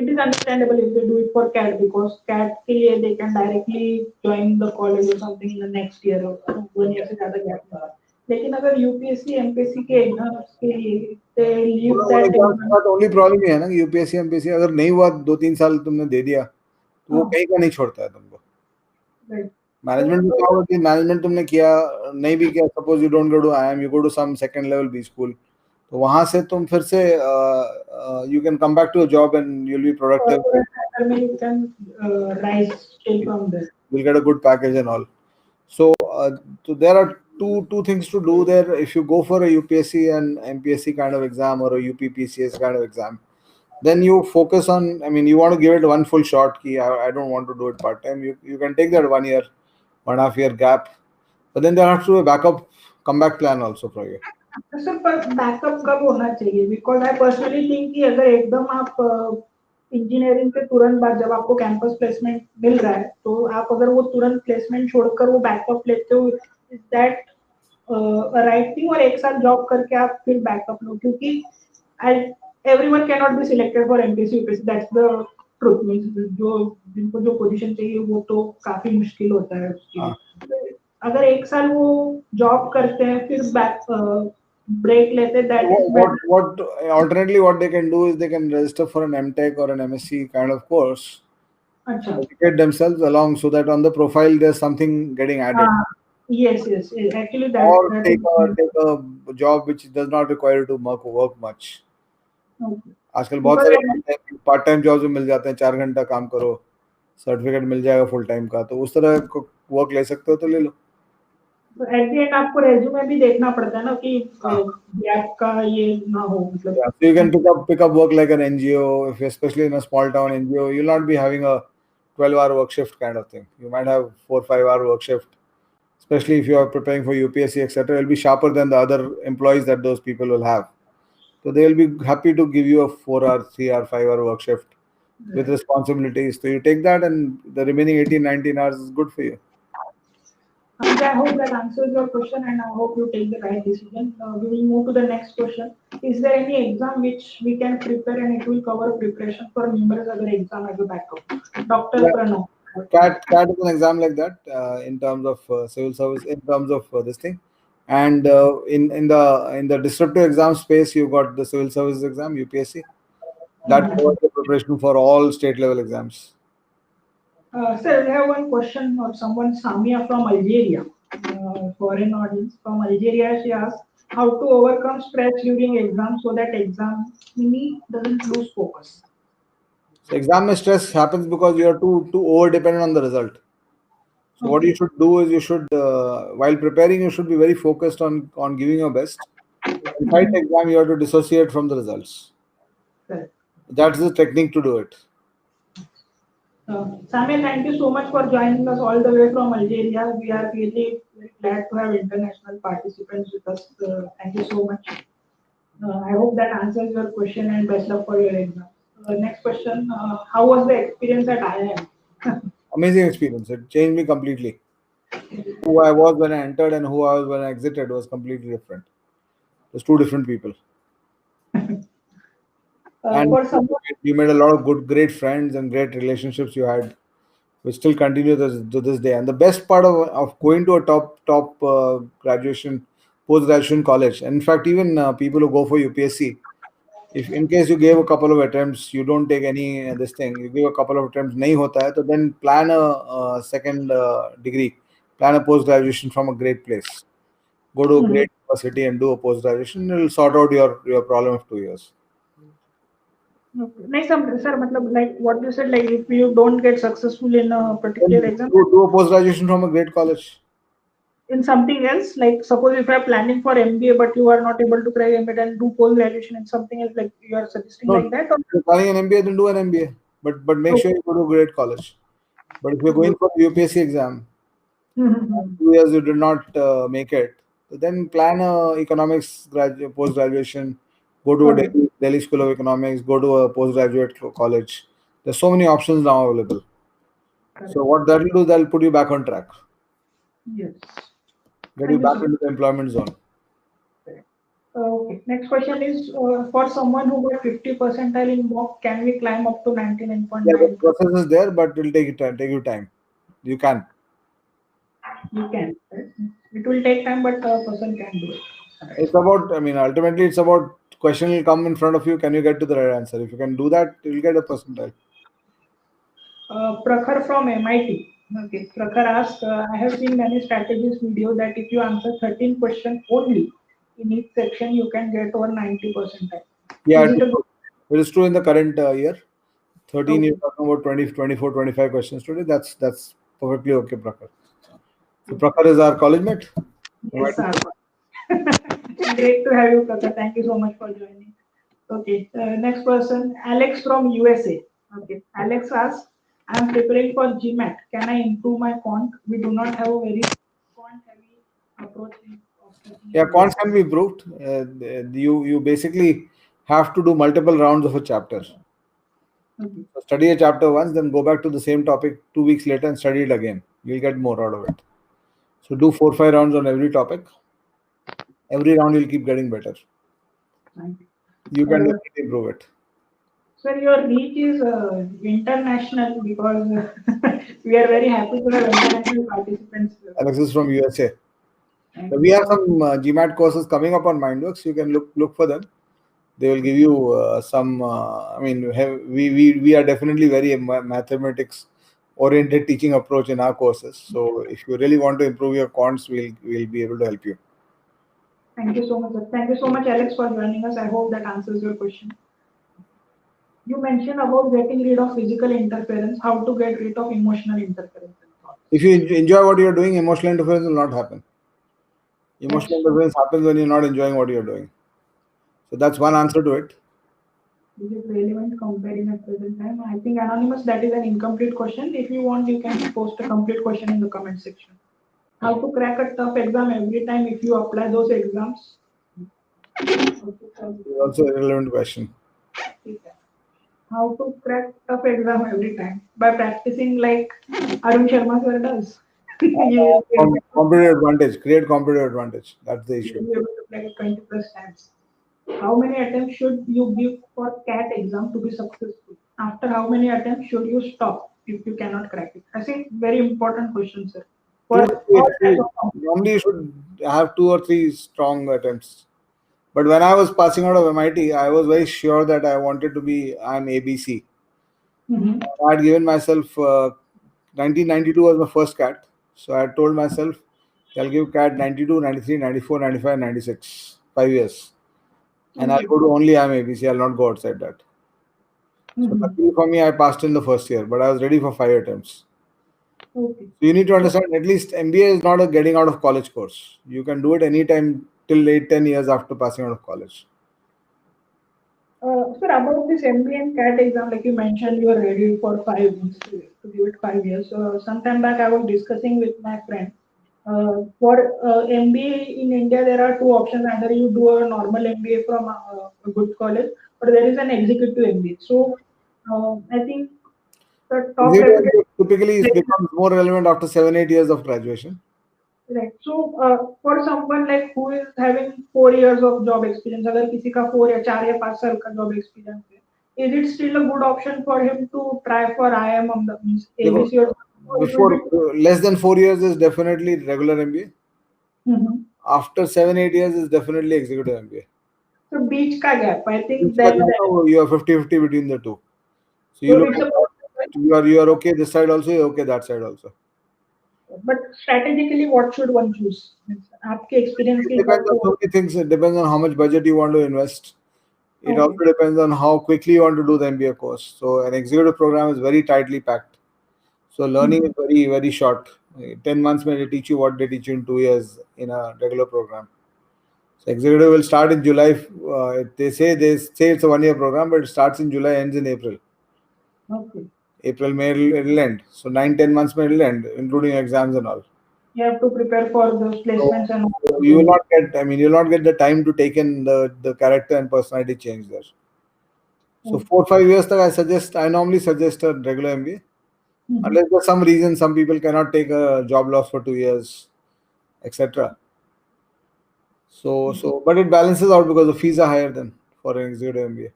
it is understandable if they do it for CAT because CAT के लिए they can directly join the college or something in the next year or 1 year से ज़्यादा gap नहीं होगा. लेकिन अगर UPSC MPSC के exams के लिए they leave उन that एग्जाम्स के exam. साथ ओनली प्रॉब्लम ये है ना कि यूपीएससी एमपीएससी अगर नहीं हुआ, 2-3 साल तुमने दे दिया, तो वो हाँ, कहीं का नहीं छोड़ता है तुमको. right. मैनेजमेंट में क्या होगा कि मैनेजमेंट तुमने किया, नहीं भी किया, suppose you don't go to IIM, you go to some second level B school, तो वहां से तुम फिर से you can come back to a job and you will be productive, I mean, you can rise straight from there. you will get a good package and all. So there are two things to do there. If you go for a UPSC and MPSC kind of exam or a UPPCS kind of exam, then you focus on, I mean, you want to give it one full shot. I don't want to do it part time. You can take that 1 year, 1.5 year gap, but then there has to be a backup comeback plan also for you. Sir पर backup कब होना चाहिए because I personally think कि अगर एकदम आप engineering के तुरंत बाद जब आपको कैंपस प्लेसमेंट मिल रहा है तो आप अगर वो तुरंत प्लेसमेंट छोड़कर वो बैकअप लेते हो इज दैट राइट थिंग और एक साल जॉब करके आप फिर बैकअप लो क्योंकि everyone can not be selected for MPSC UPSC that's the truth means जो जिनको जो पोजीशन चाहिए वो तो काफी मुश्किल होता है उसके लिए अगर एक साल वो जॉब करते हैं फिर बैक ब्रेक लेते that is What alternately what they can do is they can register for an MTech or an MSc kind of course, अच्छा educate themselves along, so that on the profile there's something getting added. yes actually Or that take is a job which does not require you to work much. okay. आजकल बहुत सारे part time jobs मिल जाते हैं, 4 घंटा काम करो, certificate मिल जाएगा full time का, तो उस तरह वर्क ले सकते हो तो ले लो. तो एट द एंड आपको रेज्यूमे भी देखना पड़ता है ना कि गैप का ये ना हो मतलब. Yeah, so you can pick up work like an NGO, if you're especially in a small town NGO, you'll not be having a 12-hour work shift kind of thing. You might have 4-5 hour work shift, especially if you are preparing for UPSC, etc. It'll be sharper than the other employees that those people will have. So they will be happy to give you a 4-hour, 3-hour, 5-hour work shift with responsibilities. So you take that, and the remaining 18, 19 hours is good for you. I hope that answers your question, and I hope you take the right decision. We will move to the next question. Is there any exam which we can prepare and it will cover preparation for numerous other exams as a backup? Dr. Yeah. Pranav. CAT is an exam like that in terms of civil service, in terms of this thing. And in the descriptive exam space, you got the civil services exam, UPSC. That covers the preparation for all state level exams. Sir, we have one question or someone, Samia from Algeria, foreign audience from Algeria. She asked how to overcome stress during exam so that examinee doesn't lose focus. So exam stress happens because you are too over dependent on the result. So what Okay. you should do is you should, while preparing, you should be very focused on giving your best. In fight exam, you have to dissociate from the results. Correct. That's the technique to do it. Samia, thank you so much for joining us all the way from Algeria. We are really very glad to have international participants with us. Thank you so much. I hope that answers your question and best luck for your exam. Next question, how was the experience at IIM? Amazing experience. It changed me completely. Who I was when I entered and who I was when I exited was completely different. There's two different people. And For someone, you made a lot of great friends and great relationships you had, which still continue to this day. And the best part of going to a top graduation, post graduation college, and in fact, even people who go for UPSC, if in case you gave a couple of attempts, you don't take any this thing, you give a couple of attempts, nahi hota hai, so then plan a second degree, plan a post graduation from a great place. Go to a great university and do a post graduation. It will sort out your problem of 2 years. like sir, matlab, like what you said, like if you don't get successful in a Then particular exam, do a post graduation from a great college. in something else, like suppose if you are planning for MBA but you are not able to crack MBA, then do post graduation in something else, like you are suggesting No, like that. Or? if you're planning an MBA, then do an MBA. But make sure Okay. you go to a great college. But if you're going for the UPSC exam, Mhm. 2 years you did not make it, so then plan a economics post graduation. Go to a Okay. Delhi School of Economics. Go to a postgraduate college. There's so many options now available. Correct. So what that will do, that'll put you back on track, Yes. get you Thank you, back sir. into the employment zone. Okay. Next question is for someone who got 50 percentile in mock, can we climb up to Yeah, the 99.9? process is there, but it'll take you time. Take you time. You can. You can. Right? It will take time, but a person can do it. It's about. I mean, ultimately, it's about question will come in front of you. Can you get to the right answer? If you can do that, you'll get a percentile. Prakhar from MIT. Okay. Prakhar asks, I have seen many strategies video that if you answer 13 questions only in each section, you can get over 90 percentile. Yeah, Is it a good? it is true in the current year. 13, you're Okay. talking about 20, 24, 25 questions today. That's perfectly okay, Prakhar. So Prakhar is our college mate. Yes, sir. Great to have you, Prakhar. Thank you so much for joining. Okay, next person, Alex from USA. Okay, Alex asks, I am preparing for GMAT. Can I improve my quant? We do not have a very quant heavy approach of teaching Yeah, in USA. quants can be improved. You basically have to do multiple rounds of a chapter. Okay. So study a chapter once, then go back to the same topic 2 weeks later and study it again. You'll get more out of it. So do 4 5 rounds on every topic. Every round you'll keep getting better. Thank you. You can definitely improve it. Sir, your reach is international because we are very happy to have international participants. Alex is from USA. Thank We you have so much. some GMAT courses coming up on Mindworks. You can look for them. They will give you some. I mean, we are definitely very mathematics oriented teaching approach in our courses. So if you really want to improve your quants, we'll be able to help you. Thank you so much, sir. Thank you so much, Alex, for joining us. I hope that answers your question. You mentioned about getting rid of physical interference, how to get rid of emotional interference. If you enjoy what you're doing, emotional interference will not happen. Emotional interference happens when you're not enjoying what you're doing. So that's one answer to it. Is it relevant comparing at present time? I think anonymous, that is an incomplete question. If you want, you can post a complete question in the comment section. How to crack a tough exam every time if you apply those exams? It's also a relevant question. How to crack tough exam every time? By practicing like Arun Sharma sir does. You will be Competitive advantage. Create competitive advantage. That's the issue. able to crack it 20 plus times. How many attempts should you give for CAT exam to be successful? After how many attempts should you stop if you cannot crack it? I think very important question, sir. For all types of Normally, you should have 2 or 3 strong attempts. But when I was passing out of MIT, I was very sure that I wanted to be, I'm ABC. Mhm. I had given myself 1992 was my first CAT. So I told myself, I'll give CAT 92, 93, 94, 95, 96. 5 years. And I'll Okay. go to only IIM ABC. I'll not go outside that. So Mhm. luckily for me, I passed in the first year, but I was ready for 5 attempts. Okay. So you need to So, understand, at least MBA is not a getting out of college course. You can do it anytime till 8, 10 years after passing out of college. sir, about this MBA and CAT exam, like you mentioned, you are ready for 5 years to give it 5 years. Sometime back, I was discussing with my friend. For MBA in India, there are two options. Either you do a normal MBA from a good college, or there is an executive MBA. So, I think the top Executive reputed. MBA typically becomes more relevant after 7, 8 years of graduation. Right. So, for someone like who is having 4 years of job experience, अगर किसी का 4 या 4 या 5 साल का job experience है, is it still a good option for him to try for IIM on the means Because ABC, or it will before be? less than 4 years is definitely regular MBA. Mhm. After 7, 8 years is definitely executive MBA. So beach ka gap, I think Because then that. now you are 50-50 between the two. So you So look it's a, at you are okay this side also, you're okay that side also. but strategically, what should one choose? means आपके experience It के depends हिसाब on से. so many things. It depends on how much budget you want to invest. It Okay. also depends on how quickly you want to do the MBA course. So an executive program is very tightly packed. So learning is very, very short. 10 months may they teach you what they teach you in 2 years in a regular program. So executive will start in July. They say it's a 1 year program, but it starts in July, ends in April. Okay. April, May it'll end. So 9, 10 months may it'll end, including exams and all. You have to prepare for those So, placements and so all. you will not get. I mean, you'll not get the time to take in the character and personality change there. So Okay. 4, 5 years, I normally suggest a regular MBA. Mhm. Unless there's some reason some people cannot take a job loss for 2 years, etc. But it balances out because the fees are higher than for an executive MBA.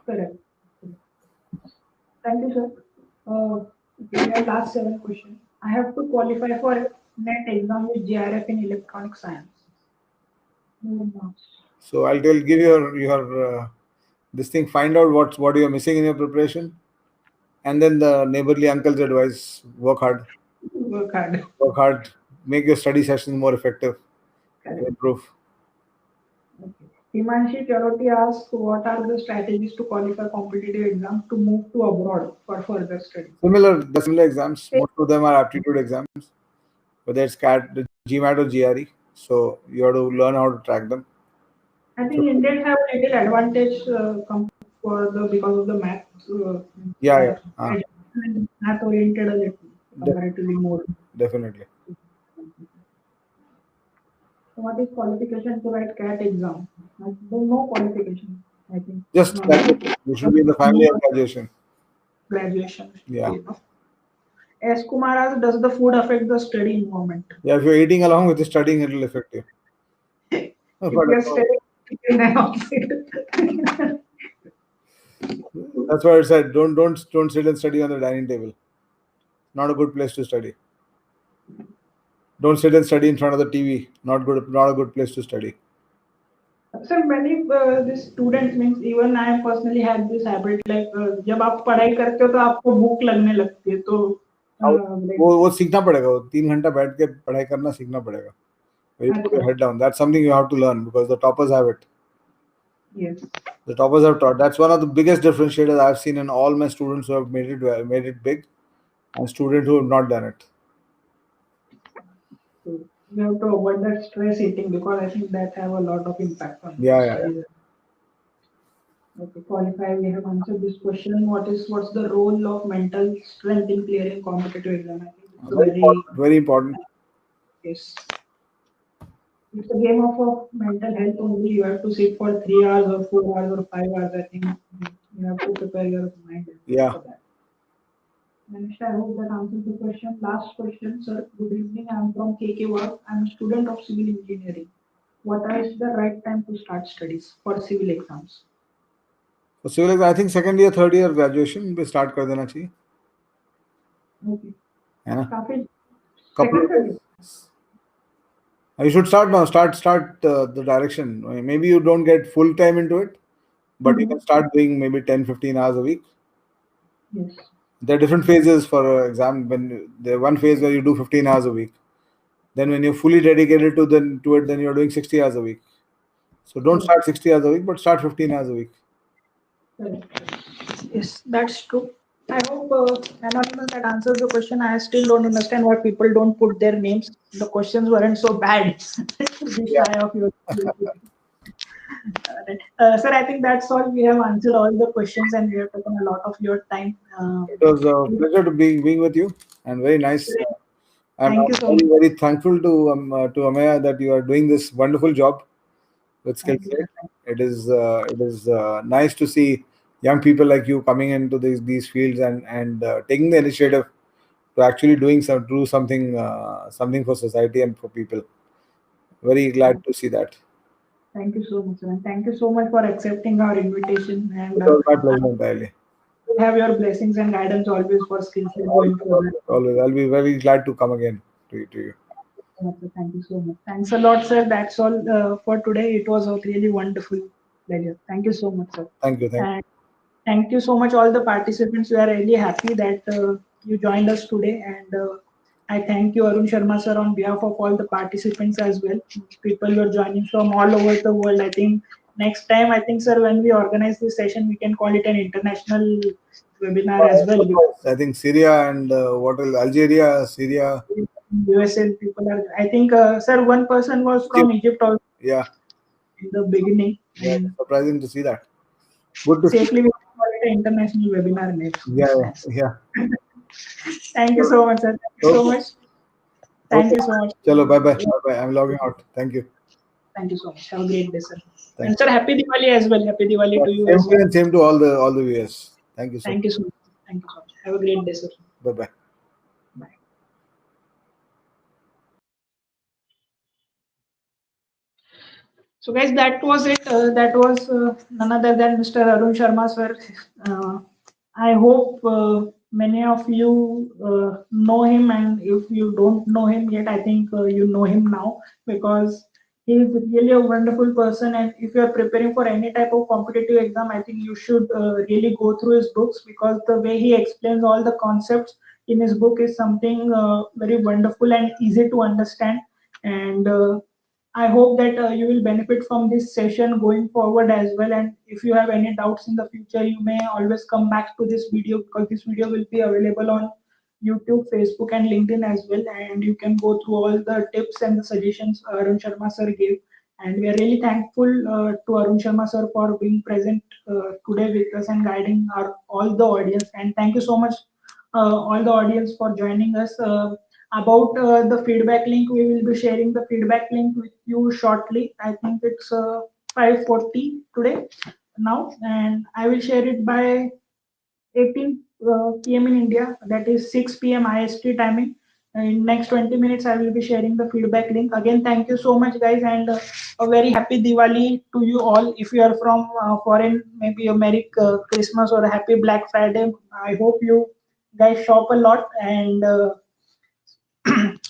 Correct. Thank you, sir. Okay, my last 7 questions. I have to qualify for NET exam with JRF in electronic science. No marks. So give your this thing. Find out what you are missing in your preparation, and then the neighborly uncle's advice: work hard, Work hard. work hard, make your study sessions more effective, Correct. improve. Okay. Himanshi Charoti asks, what are the strategies to qualify competitive exams to move to abroad for further study? The similar exams. Most of them are aptitude exams, whether it's CAT, the GMAT or GRE. So you have to learn how to track them. I So think Indians have a little advantage because of the math. yeah, Our yeah, education is math oriented a little comparatively more. definitely. So what is qualification to write CAT exam? I don't know qualification. I think Just no, graduation. You should just be in the family of no graduation. graduation should Yeah. be enough. S. Kumar asks, does the food affect the study environment? Yeah, if you're eating along with the studying, it'll affect you. But If you are studying, then outside. that's why I said don't sit and study on the dining table. Not a good place to study. Don't sit and study in front of the TV. Not a good place to study. So many these students means even I personally had this habit like जब आप पढ़ाई करते हो तो आपको भूख लगने लगती है तो like, वो सीखना पड़ेगा. वो 3 घंटा बैठ के पढ़ाई करना सीखना पड़ेगा. You put your अच्छा, head down. That's something you have to learn because the toppers have it. yes. The toppers have taught. That's one of the biggest differentiators I've seen in all my students who have made it big, and students who have not done it. So you have to avoid that stress eating because I think that have a lot of impact on Yeah. studies. Okay, qualify. We have answered this question. What's the role of mental strength in clearing competitive exam? I think it's a Very very important. Very important. yes. It's a game of mental health only. You have to sit for 3 hours or 4 hours or 5 hours. I think you have to prepare your mind Yeah. for that. Manish, I hope that answers the question. Last question, sir. Good evening. I'm from KK Work. I'm a student of civil engineering. What is the right time to start studies for civil exams? For civil, I think second year, third year graduation पे start कर देना चाहिए. Okay. है ना? काफी Couple second of study. days. You should start now. Start the direction. Maybe you don't get full time into it, but you can start doing maybe 10, 15 hours a week. Yes. There are different phases for exam. When the one phase where you do 15 hours a week, then when you're fully dedicated to it, then you're doing 60 hours a week. So don't Correct. start 60 hours a week, but start 15 hours a week. Correct. Yes, that's true. I hope, Anonymous, that answers the question. I still don't understand why people don't put their names. The questions weren't so bad to be Yeah, shy of your. Sir, I think that's all. We have answered all the questions and we have taken a lot of your time. it was a pleasure to being with you, and very nice. I'm Thank you so much. very thankful to Ameya that you are doing this wonderful job with Thank you, Skillslate. sir. It is nice to see young people like you coming into these fields and taking the initiative to actually do something for society and for people. Very glad to see that. Thank you so much, sir. And thank you so much for accepting our invitation. And It was my I pleasure entirely. will have your blessings and guidance always for skills Always, going forward. always, always. I'll be very glad to come again to you. Thank you so much. Thanks a lot, sir. That's all for today. It was a really wonderful pleasure. Thank you so much, sir. Thank you. Thank you. And thank you so much, all the participants. We are really happy that you joined us today. And I thank you, Arun Sharma, sir, on behalf of all the participants as well. People were joining from all over the world. I think next time, I think, sir, when we organize this session, we can call it an international webinar as well. I think Syria and what else? Algeria, Syria, USA people are. I think, sir, one person was from Egypt. Egypt also Yeah, in the beginning, yeah. and Surprising to see that. Good to see. safely we can call it an international webinar Yeah, next time. yeah. Thank you so much, sir. Thank you so Okay. much. Thank Okay. you so much. Chalo, bye bye. Bye bye. I'm logging out. Thank you. Thank you so much. Have a great day, sir. Thank And sir, happy Diwali as well. Happy Diwali you. to you Same as to you well. and same to all the viewers. Thank you so Thank much. you so much. Thank you so much. Have a great day, sir. Bye bye. Bye. So, guys, that was it. That was none other than Mr. Arun Sharma, sir. Uh, I hope many of you know him, and if you don't know him yet, I think you know him now because he is really a wonderful person. And if you are preparing for any type of competitive exam, I think you should really go through his books because the way he explains all the concepts in his book is something very wonderful and easy to understand. And I hope that you will benefit from this session going forward as well. And if you have any doubts in the future, you may always come back to this video because this video will be available on YouTube, Facebook, and LinkedIn as well. And you can go through all the tips and the suggestions Arun Sharma sir gave. And we are really thankful to Arun Sharma sir for being present today with us and guiding our all the audience. And thank you so much, all the audience, for joining us. About the feedback link, we will be sharing the feedback link with you shortly. I think it's 5:40 today now, and I will share it by 18 p.m. in India. That is 6 p.m. IST timing. In next 20 minutes, I will be sharing the feedback link. Again, thank you so much, guys, and a very happy Diwali to you all. If you are from foreign, maybe a Merry Christmas or a Happy Black Friday. I hope you guys shop a lot and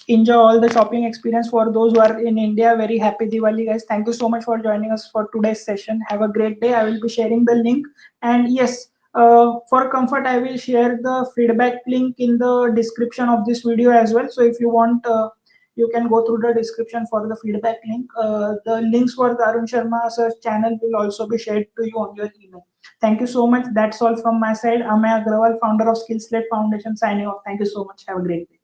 enjoy all the shopping experience. For those who are in India, very happy Diwali, guys. Thank you so much for joining us for today's session. Have a great day. I will be sharing the link. And yes, for comfort, I will share the feedback link in the description of this video as well. So if you want, you can go through the description for the feedback link. The links for the Arun Sharma sir's channel will also be shared to you on your email. Thank you so much. That's all from my side. Ameya Agrawal, founder of Skillslate Foundation, signing off. Thank you so much. Have a great day.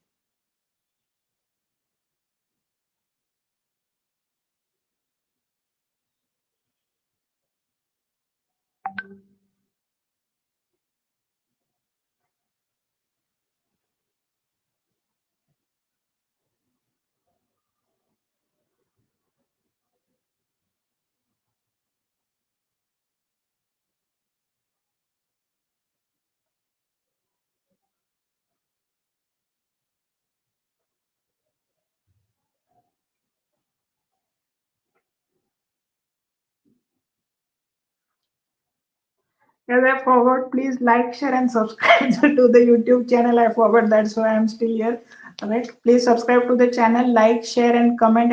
Yes, I forgot. Please like, share, and subscribe to the YouTube channel. I forgot. That's why I'm still here. All right. Please subscribe to the channel, like, share, and comment.